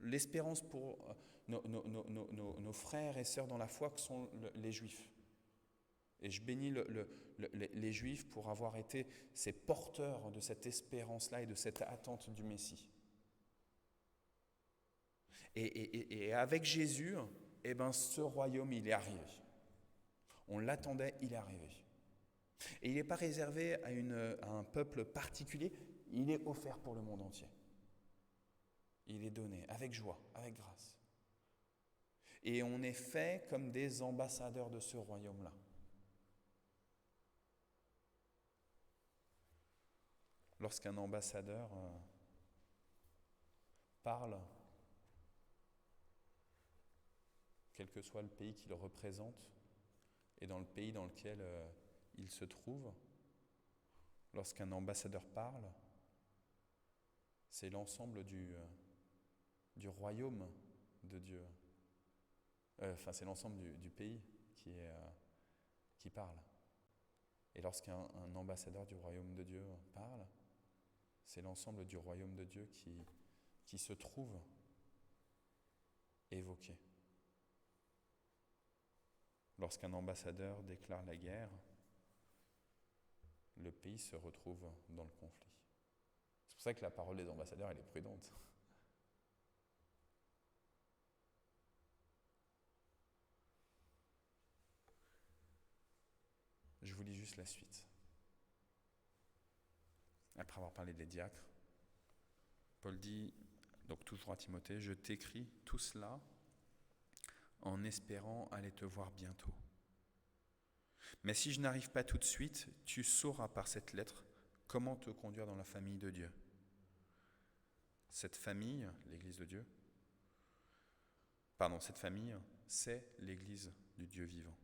L'espérance pour nos frères et sœurs dans la foi que sont les Juifs. Et je bénis les Juifs pour avoir été ces porteurs de cette espérance-là et de cette attente du Messie. Et avec Jésus, ce royaume, il est arrivé. On l'attendait, il est arrivé. Et il n'est pas réservé à un peuple particulier, il est offert pour le monde entier. Il est donné avec joie, avec grâce. Et on est fait comme des ambassadeurs de ce royaume-là. Lorsqu'un ambassadeur parle, quel que soit le pays qu'il représente et dans le pays dans lequel il se trouve, lorsqu'un ambassadeur parle, c'est l'ensemble du royaume de Dieu. C'est l'ensemble du pays qui parle. Et lorsqu'un ambassadeur du royaume de Dieu parle, c'est l'ensemble du royaume de Dieu qui se trouve évoqué. Lorsqu'un ambassadeur déclare la guerre, le pays se retrouve dans le conflit. C'est pour ça que la parole des ambassadeurs, elle est prudente. Je vous lis juste la suite. Après avoir parlé des diacres, Paul dit, donc toujours à Timothée, « Je t'écris tout cela en espérant aller te voir bientôt. Mais si je n'arrive pas tout de suite, tu sauras par cette lettre comment te conduire dans la famille de Dieu. » Cette famille, l'Église de Dieu, cette famille, c'est l'Église du Dieu vivant.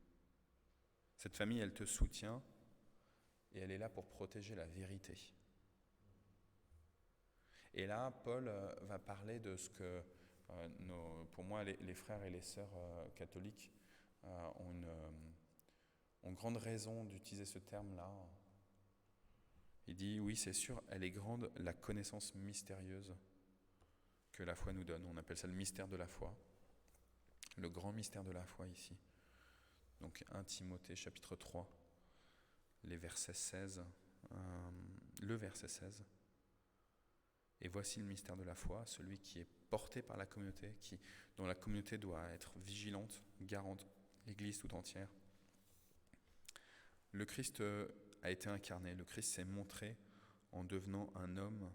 Cette famille, elle te soutient et elle est là pour protéger la vérité. Et là, Paul va parler de ce que, pour moi, les frères et les sœurs catholiques ont grande raison d'utiliser ce terme-là. Il dit, oui, c'est sûr, elle est grande, la connaissance mystérieuse que la foi nous donne. On appelle ça le mystère de la foi. Le grand mystère de la foi ici. Donc 1 Timothée chapitre 3, le verset 16. Et voici le mystère de la foi, celui qui est porté par la communauté, dont la communauté doit être vigilante, garante, l'Église tout entière. Le Christ a été incarné, le Christ s'est montré en devenant un homme.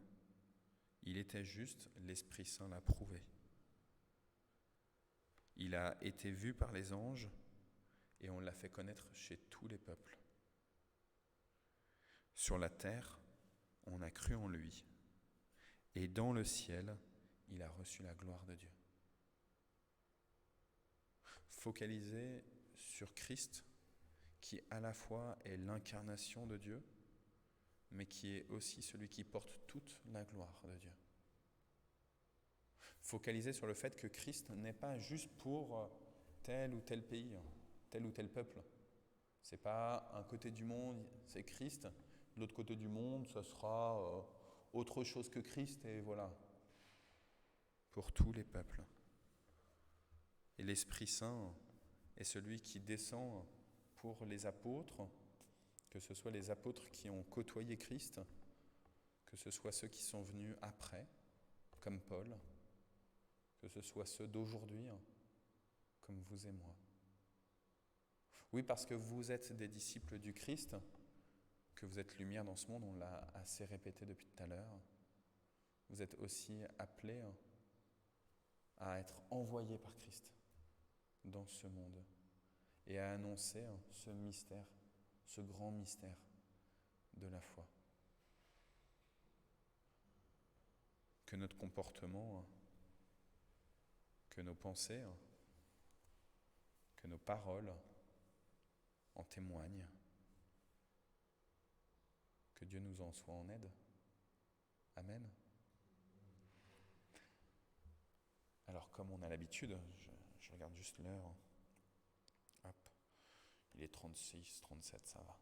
Il était juste, l'Esprit Saint l'a prouvé. Il a été vu par les anges et on l'a fait connaître chez tous les peuples. Sur la terre, on a cru en lui. Et dans le ciel, il a reçu la gloire de Dieu. Focalisé sur Christ, qui à la fois est l'incarnation de Dieu, mais qui est aussi celui qui porte toute la gloire de Dieu. Focalisé sur le fait que Christ n'est pas juste pour tel ou tel pays, tel ou tel peuple. C'est pas un côté du monde, c'est Christ. De l'autre côté du monde, ce sera autre chose que Christ, et voilà. Pour tous les peuples. Et l'Esprit Saint est celui qui descend pour les apôtres, que ce soit les apôtres qui ont côtoyé Christ, que ce soit ceux qui sont venus après, comme Paul, que ce soit ceux d'aujourd'hui, comme vous et moi. Oui, parce que vous êtes des disciples du Christ, que vous êtes lumière dans ce monde, on l'a assez répété depuis tout à l'heure. vous êtes aussi appelés à être envoyés par Christ dans ce monde et à annoncer ce mystère, ce grand mystère de la foi. Que notre comportement, que nos pensées, que nos paroles en témoignent. Que Dieu nous en soit en aide. Amen. Alors comme on a l'habitude, je regarde juste l'heure. Hop, il est 36, 37, ça va.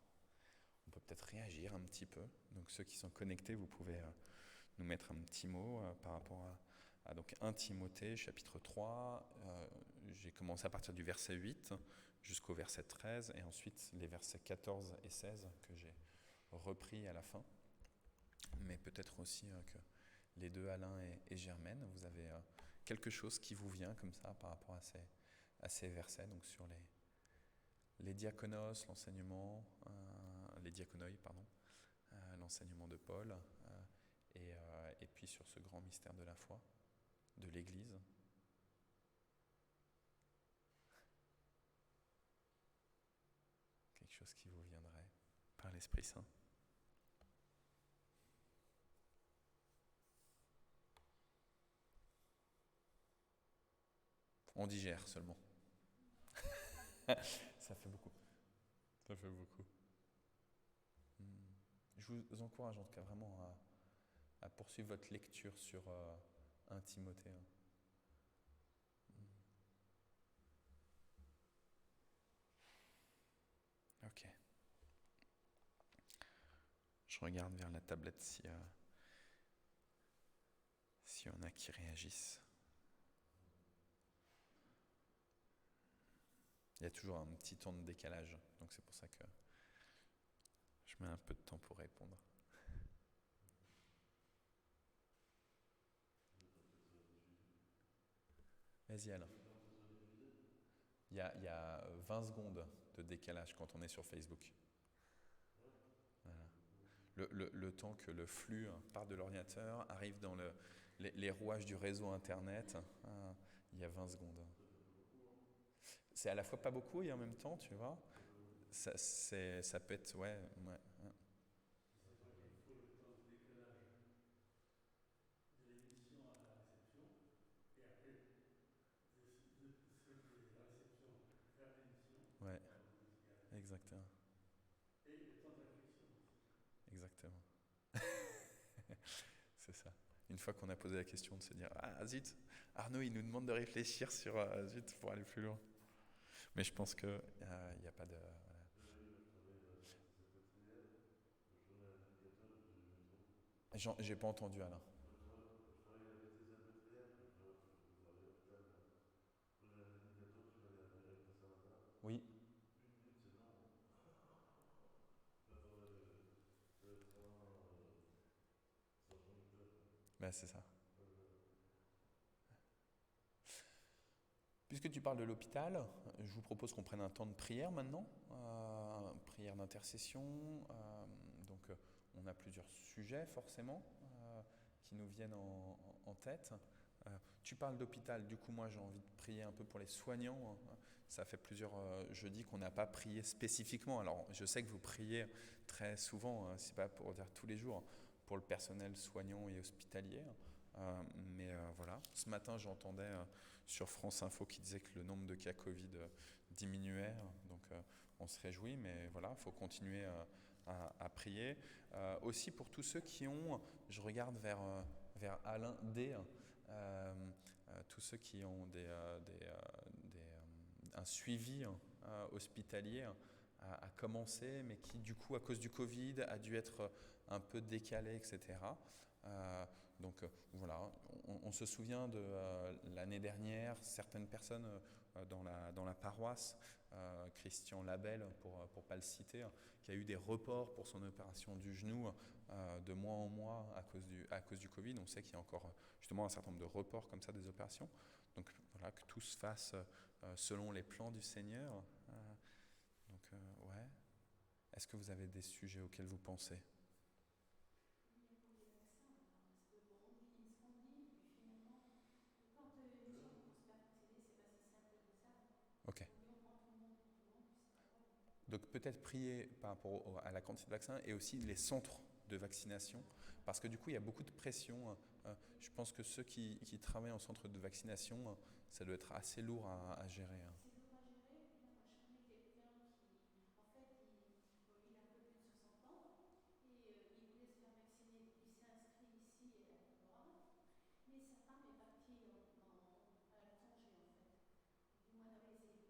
On peut peut-être réagir un petit peu. Donc ceux qui sont connectés, vous pouvez nous mettre un petit mot par rapport à donc 1 Timothée, chapitre 3. J'ai commencé à partir du verset 8 jusqu'au verset 13, et ensuite les versets 14 et 16 que j'ai repris à la fin. Mais peut-être aussi que les deux, Alain et Germaine, vous avez quelque chose qui vous vient comme ça par rapport à ces versets, donc sur les diaconos, l'enseignement, les diaconoi, pardon, l'enseignement de Paul, et puis sur ce grand mystère de la foi, de l'Église. Quelque chose qui vous viendrait par l'Esprit Saint. On digère seulement. Ça fait beaucoup. Ça fait beaucoup. Je vous encourage en tout cas vraiment à poursuivre votre lecture sur 1 Timothée. Ok. Je regarde vers la tablette s'il y en a qui réagissent. Il y a toujours un petit temps de décalage, donc c'est pour ça que je mets un peu de temps pour répondre. Vas-y Alain. Il y a 20 secondes de décalage quand on est sur Facebook. Voilà. Le temps que le flux part de l'ordinateur, arrive dans les rouages du réseau Internet, il y a 20 secondes. C'est à la fois pas beaucoup et en même temps, tu vois, ça peut être, ouais. Ouais, exactement. Et le temps de réflexion aussi. Exactement. C'est ça. Une fois qu'on a posé la question, de se dire ah zut, Arnaud il nous demande de réfléchir sur zut pour aller plus loin. Mais je pense que il n'y a pas de. Voilà. J'ai pas entendu Alain. Je travaille à la BTZ Betrière, je travaille à l'hôpital. L'animateur, tu vas aller avec Saint-Lazare. Oui. 1 minute, c'est long. J'attends le train, c'est un conducteur. Ben, c'est ça. Puisque tu parles de l'hôpital, je vous propose qu'on prenne un temps de prière maintenant, prière d'intercession. Donc on a plusieurs sujets forcément qui nous viennent en tête. Tu parles d'hôpital, du coup moi j'ai envie de prier un peu pour les soignants. Ça fait plusieurs jeudis qu'on n'a pas prié spécifiquement. Alors je sais que vous priez très souvent, c'est pas pour dire tous les jours, pour le personnel soignant et hospitalier. Mais voilà, ce matin j'entendais sur France Info qui disait que le nombre de cas Covid diminuait, donc on se réjouit, mais voilà, il faut continuer à prier. Aussi pour tous ceux qui ont, je regarde vers Alain D, tous ceux qui ont un suivi hospitalier à commencer, mais qui du coup à cause du Covid a dû être un peu décalé, etc. Donc voilà, on se souvient de l'année dernière, certaines personnes dans la paroisse, Christian Labelle, pour ne pas le citer, qui a eu des reports pour son opération du genou de mois en mois à cause du Covid. On sait qu'il y a encore justement un certain nombre de reports comme ça des opérations. Donc voilà, que tout se fasse selon les plans du Seigneur. Donc ouais. Est-ce que vous avez des sujets auxquels vous pensez ? Donc peut-être prier par rapport à la quantité de vaccins et aussi les centres de vaccination, parce que du coup il y a beaucoup de pression. Je pense que ceux qui travaillent en centre de vaccination, ça doit être assez lourd à gérer. C'est lourd à gérer. Puis là, moi, je connais quelqu'un qui, en fait, il a un peu plus de 60 ans et il voulait se faire vacciner. Il s'est inscrit ici à Laval, mais sa femme est partie à l'étranger, en fait, du mois de Brésil.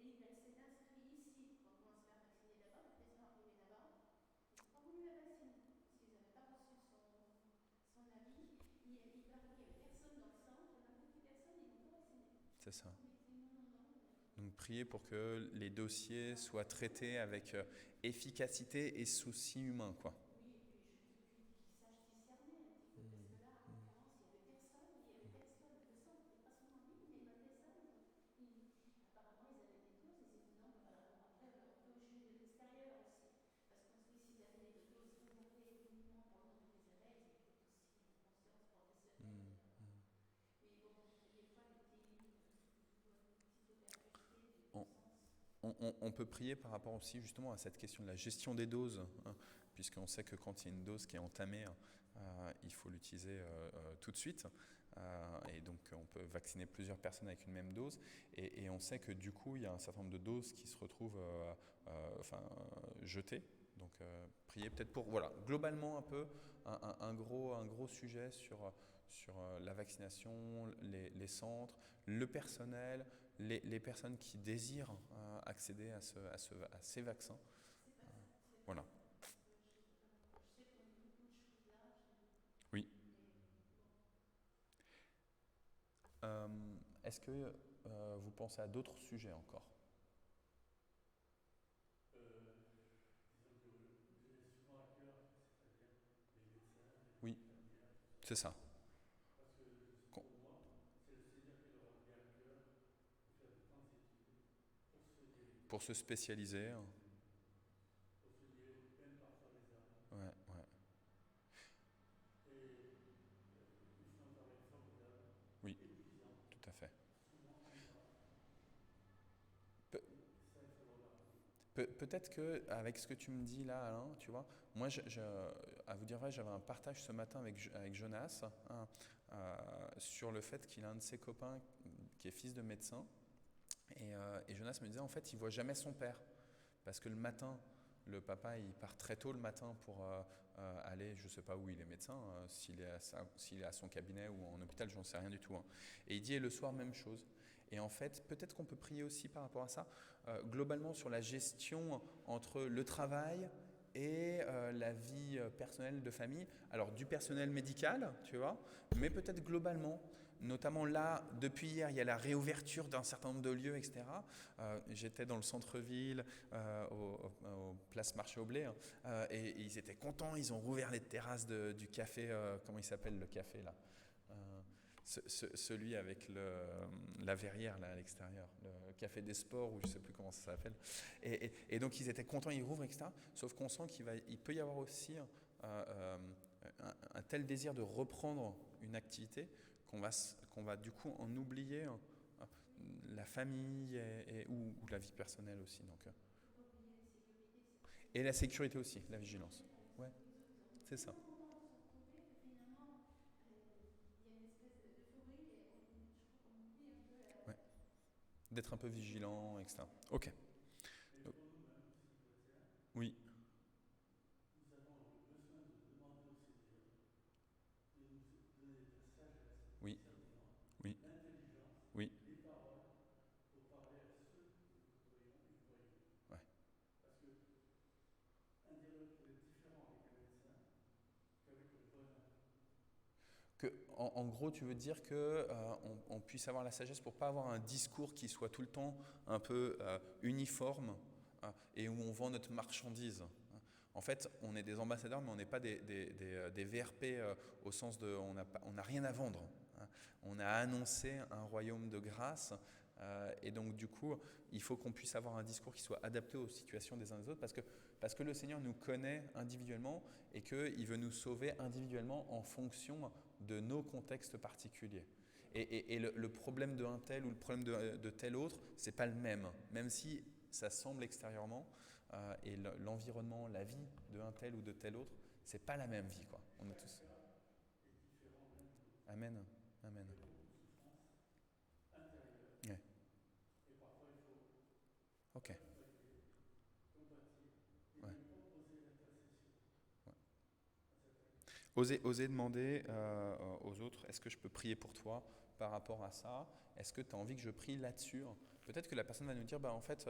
Et il s'est inscrit ici pour pouvoir se faire vacciner là-bas. Les gens arrivés là-bas, ils n'ont pas voulu la vacciner parce qu'ils n'avaient pas reçu son avis. Il leur dit qu'il n'y avait personne dans le centre, il y en a beaucoup de personnes, ils n'ont pas vacciné. C'est ça. Non. Donc prier pour que les dossiers soient traités avec efficacité et souci humain, quoi. Oui, et puis qu'ils sachent discerner un petit peu, parce que là, en l'occurrence, il n'y avait personne, le centre n'était pas souvent libre, mais malgré ça, apparemment, ils avaient des doses, et c'est dit non, après, on peut juger de l'extérieur aussi, parce qu'on se dit s'ils avaient des doses réservées uniquement pour le nombre des élèves, c'est peut-être aussi une conscience professionnelle. Mais bon, des fois, l'équilibre, si tout est ajusté, du bon sens. On peut prier par rapport aussi justement à cette question de la gestion des doses, puisqu'on sait que quand il y a une dose qui est entamée, il faut l'utiliser tout de suite. Et donc on peut vacciner plusieurs personnes avec une même dose. Et on sait que du coup, il y a un certain nombre de doses qui se retrouvent jetées. Donc prier peut-être pour, voilà, globalement un peu un gros sujet sur la vaccination, les centres, le personnel, les personnes qui désirent accéder à ces vaccins. Voilà. Oui. Est-ce que vous pensez à d'autres sujets encore? Disons que j'ai souvent à cœur, c'est-à-dire les médecins, les Oui, infirmières, tout ça. c'est ça. Parce que Con- pour moi, c'est le Seigneur qui leur a mis à cœur de faire de grandes études pour se guérir. Pour se spécialiser. Pour se guérir même parfois les âmes. Ouais. Et ils font un travail formidable, Oui, épuisant, tout à fait. souvent ingrat. Pe- Et ça, il faut le remarquer. Peut-être qu'avec ce que tu me dis là, Alain, tu vois, moi, à vous dire vrai, j'avais un partage ce matin avec Jonas sur le fait qu'il a un de ses copains qui est fils de médecin. Et Jonas me disait, en fait, il ne voit jamais son père. Parce que le matin, le papa, il part très tôt le matin pour aller, je ne sais pas où il est médecin, s'il est à son cabinet ou en hôpital, j'en sais rien du tout. Et il dit, et le soir, même chose. Et en fait, peut-être qu'on peut prier aussi par rapport à ça, globalement sur la gestion entre le travail et la vie personnelle de famille. Alors du personnel médical, tu vois, mais peut-être globalement. Notamment là, depuis hier, il y a la réouverture d'un certain nombre de lieux, etc. J'étais dans le centre-ville, au Place Marché au Blé, et ils étaient contents, ils ont rouvert les terrasses du café, comment il s'appelle le café là, celui avec la verrière là à l'extérieur, le café des sports, ou je ne sais plus comment ça s'appelle. Et donc ils étaient contents, ils rouvrent, etc. Sauf qu'on sent qu'il peut y avoir aussi un tel désir de reprendre une activité qu'on va du coup en oublier la famille ou la vie personnelle aussi. Donc, et la sécurité aussi, la vigilance. Ouais, c'est ça. Ouais. D'être un peu vigilant, etc. Ok. Mais Donc, pour nous-mêmes aussi, chrétiens, oui, nous avons besoin de demander au Seigneur de nous donner la sagesse, le oui, discernement, oui, l'intelligence, oui. les paroles pour parler à ceux que nous côtoyons et voyons. Ouais. Parce que un dialogue peut être différent avec un médecin qu'avec le voisin. En gros, tu veux dire que on puisse avoir la sagesse pour pas avoir un discours qui soit tout le temps un peu uniforme et où on vend notre marchandise. En fait, on est des ambassadeurs, mais on n'est pas des VRP au sens de on n'a rien à vendre. On a annoncé un royaume de grâce. Et donc du coup, il faut qu'on puisse avoir un discours qui soit adapté aux situations des uns des autres, parce que le Seigneur nous connaît individuellement et qu'il veut nous sauver individuellement en fonction de nos contextes particuliers. Et le problème d'un tel ou le problème de tel autre, c'est pas le même si ça semble extérieurement, et l'environnement, la vie de un tel ou de tel autre, c'est pas la même vie, quoi. On est tous. Amen. Amen. Ouais. Ok. Ouais. Oser demander aux autres, est-ce que je peux prier pour toi par rapport à ça? Est-ce que tu as envie que je prie là-dessus? Peut-être que la personne va nous dire, en fait,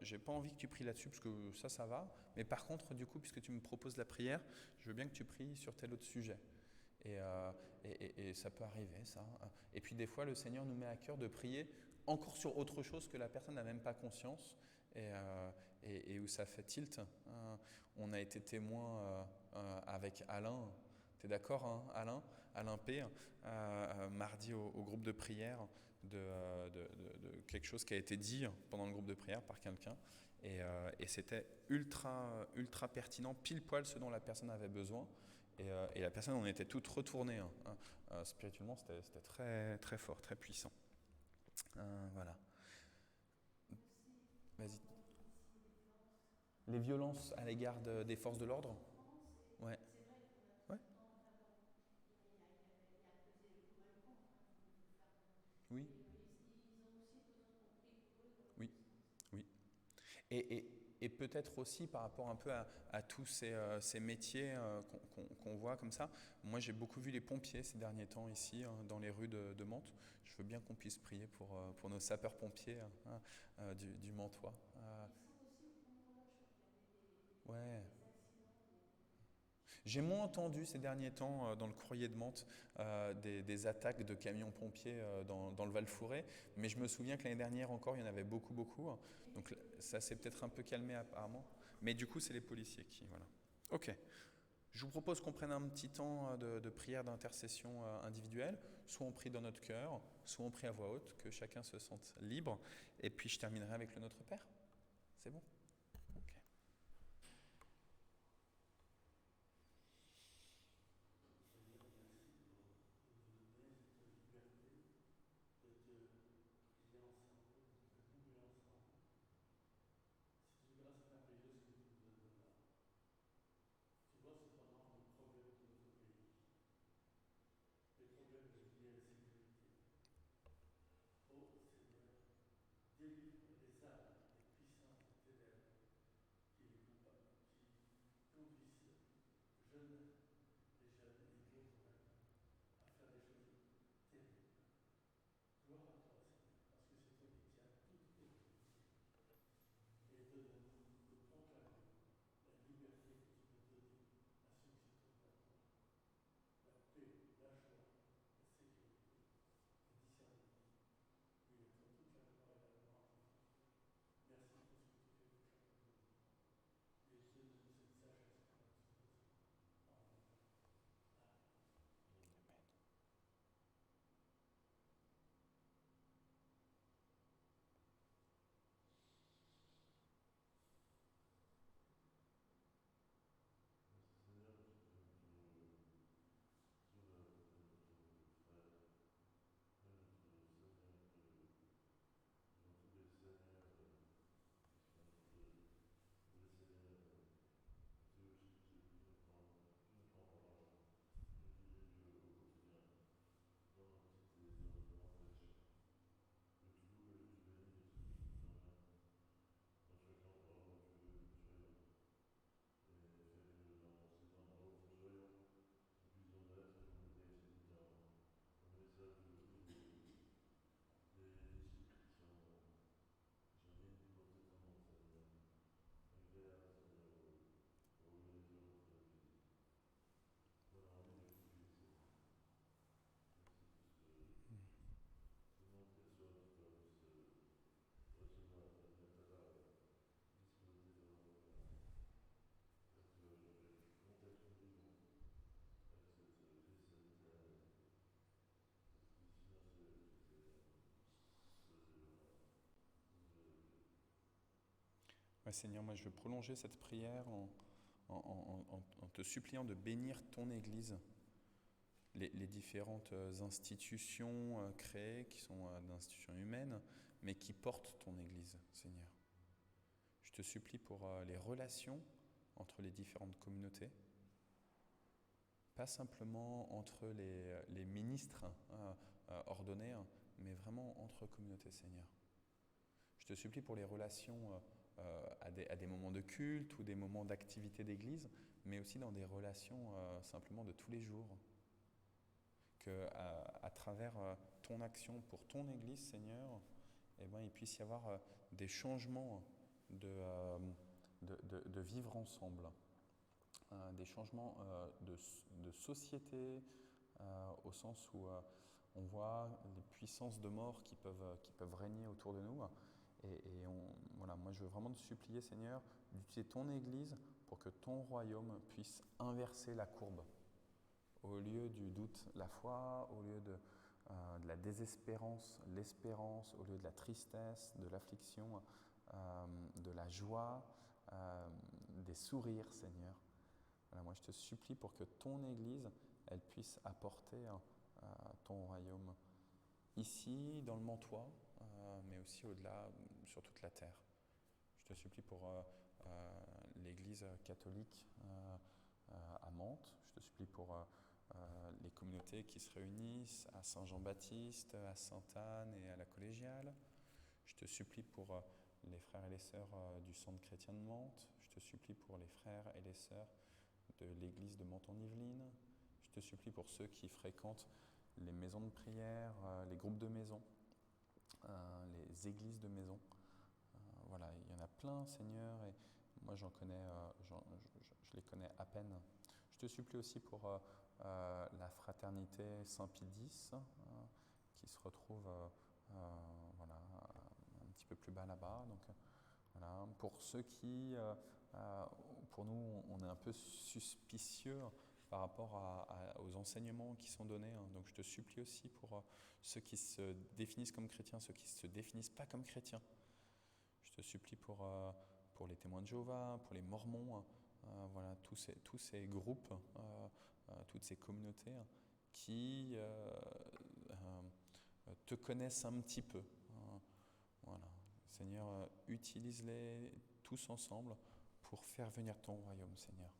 j'ai pas envie que tu pries là-dessus parce que ça va. Mais par contre, du coup, puisque tu me proposes la prière, je veux bien que tu pries sur tel autre sujet. Et ça peut arriver, ça. Et puis des fois, le Seigneur nous met à cœur de prier encore sur autre chose que la personne n'a même pas conscience et où ça fait tilt. On a été témoin avec Alain. Tu es d'accord, hein, Alain? Alain P. Mardi au groupe de prière de quelque chose qui a été dit pendant le groupe de prière par quelqu'un. Et c'était ultra pertinent, pile poil ce dont la personne avait besoin. Et la personne, on était toutes retournées. Spirituellement, c'était très, très fort, très puissant. Voilà. Vas-y. Les violences à l'égard des forces de l'ordre? Ouais. Ouais. Oui. Oui. Oui. Et peut-être aussi par rapport un peu à tous ces métiers qu'on voit comme ça. Moi, j'ai beaucoup vu les pompiers ces derniers temps ici, dans les rues de Mantes. Je veux bien qu'on puisse prier pour nos sapeurs-pompiers du Mantois. Ouais. J'ai moins entendu ces derniers temps dans le courrier de Mantes des attaques de camions pompiers dans le Val-Fouré, mais je me souviens que l'année dernière encore, il y en avait beaucoup, beaucoup. Donc ça s'est peut-être un peu calmé apparemment, mais du coup, c'est les policiers qui... Voilà. Ok. Je vous propose qu'on prenne un petit temps de prière d'intercession individuelle. Soit on prie dans notre cœur, soit on prie à voix haute, que chacun se sente libre. Et puis je terminerai avec le Notre Père. C'est bon? Ok. Ouais, Seigneur, moi je veux prolonger cette prière en te suppliant de bénir ton Église, les différentes institutions créées, qui sont des institutions humaines, mais qui portent ton Église, Seigneur. Je te supplie pour les relations entre les différentes communautés, pas simplement entre les ministres ordonnés, mais vraiment entre communautés, Seigneur. Je te supplie pour les relations à des moments de culte ou des moments d'activité d'église, mais aussi dans des relations simplement de tous les jours. À travers ton action pour ton église, Seigneur, il puisse y avoir des changements de vivre ensemble, des changements de société, au sens où on voit les puissances de mort qui peuvent régner autour de nous. Moi je veux vraiment te supplier, Seigneur, d'utiliser ton Église pour que ton royaume puisse inverser la courbe. Au lieu du doute, la foi, au lieu de la désespérance, l'espérance, au lieu de la tristesse, de l'affliction, de la joie, des sourires, Seigneur. Voilà, moi je te supplie pour que ton Église, elle puisse apporter ton royaume ici, dans le Mantois, mais aussi au-delà, sur toute la terre. Je te supplie pour l'Église catholique à Mantes. Je te supplie pour les communautés qui se réunissent à Saint-Jean-Baptiste, à Sainte-Anne et à la Collégiale. Je te supplie pour les frères et les sœurs du Centre chrétien de Mantes. Je te supplie pour les frères et les sœurs de l'Église de Mantes-en-Yvelines. Je te supplie pour ceux qui fréquentent les maisons de prière, les groupes de maison, les églises de maison. Voilà, il y en a plein, Seigneur, et moi je les connais à peine. Je te supplie aussi pour la fraternité Saint-Pie X, qui se retrouve un petit peu plus bas là-bas. Donc, voilà. Pour ceux qui, pour nous, on est un peu suspicieux par rapport aux enseignements qui sont donnés. Donc je te supplie aussi pour ceux qui se définissent comme chrétiens, ceux qui ne se définissent pas comme chrétiens. Je te supplie pour les témoins de Jéhovah, pour les mormons, voilà, tous ces groupes, toutes ces communautés qui te connaissent un petit peu. Voilà. Seigneur, utilise-les tous ensemble pour faire venir ton royaume, Seigneur.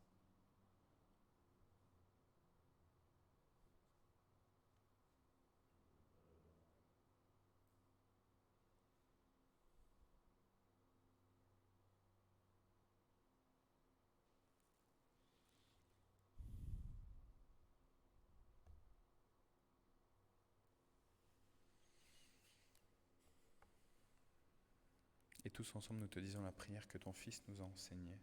Et tous ensemble, nous te disons la prière que ton Fils nous a enseignée.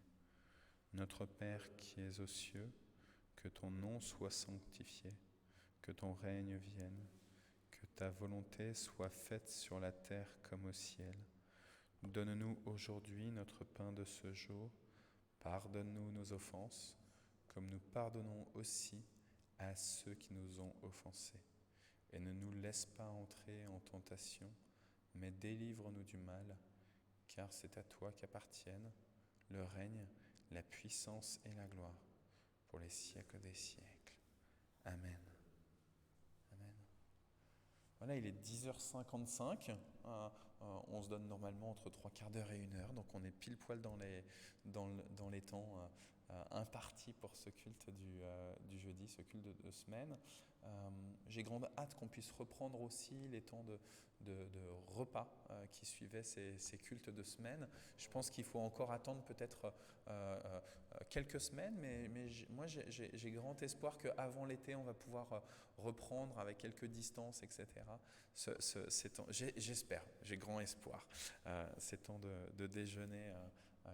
Notre Père qui es aux cieux, que ton nom soit sanctifié, que ton règne vienne, que ta volonté soit faite sur la terre comme au ciel. Donne-nous aujourd'hui notre pain de ce jour. Pardonne-nous nos offenses, comme nous pardonnons aussi à ceux qui nous ont offensés. Et ne nous laisse pas entrer en tentation, mais délivre-nous du mal, car c'est à toi qu'appartiennent le règne, la puissance et la gloire, pour les siècles des siècles. Amen. Amen. Voilà, il est 10h55. On se donne normalement entre 3/4 d'heure et 1 heure, donc on est pile poil dans les temps impartis pour ce culte du jeudi, ce culte de semaine. J'ai grande hâte qu'on puisse reprendre aussi les temps de repas qui suivaient ces cultes de semaine. Je pense qu'il faut encore attendre peut-être quelques semaines, mais moi j'ai grand espoir qu'avant l'été, on va pouvoir reprendre avec quelques distances, etc. Ces temps, j'espère, j'ai grand espoir, ces temps de déjeuner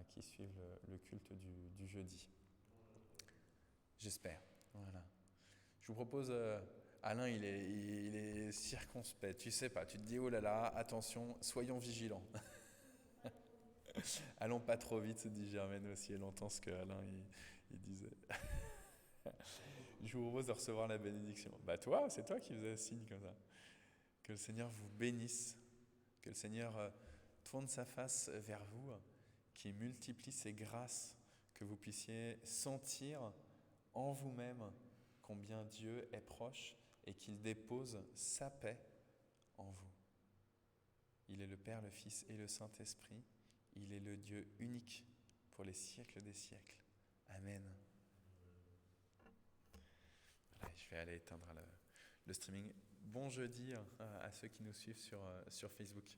qui suivent le culte du jeudi. J'espère, voilà. Je vous propose, Alain, il est circonspect, tu sais pas, tu te dis oh là là, attention, soyons vigilants. Allons pas trop vite, se dit Germaine aussi, elle entend ce que Alain il disait. Je vous propose de recevoir la bénédiction. C'est toi qui faisais signe comme ça. Que le Seigneur vous bénisse, que le Seigneur tourne sa face vers vous, qu'il multiplie ses grâces, que vous puissiez sentir en vous-même combien Dieu est proche et qu'il dépose sa paix en vous. Il est le Père, le Fils et le Saint-Esprit. Il est le Dieu unique pour les siècles des siècles. Amen. Voilà, je vais aller éteindre le streaming. Bon jeudi à ceux qui nous suivent sur Facebook.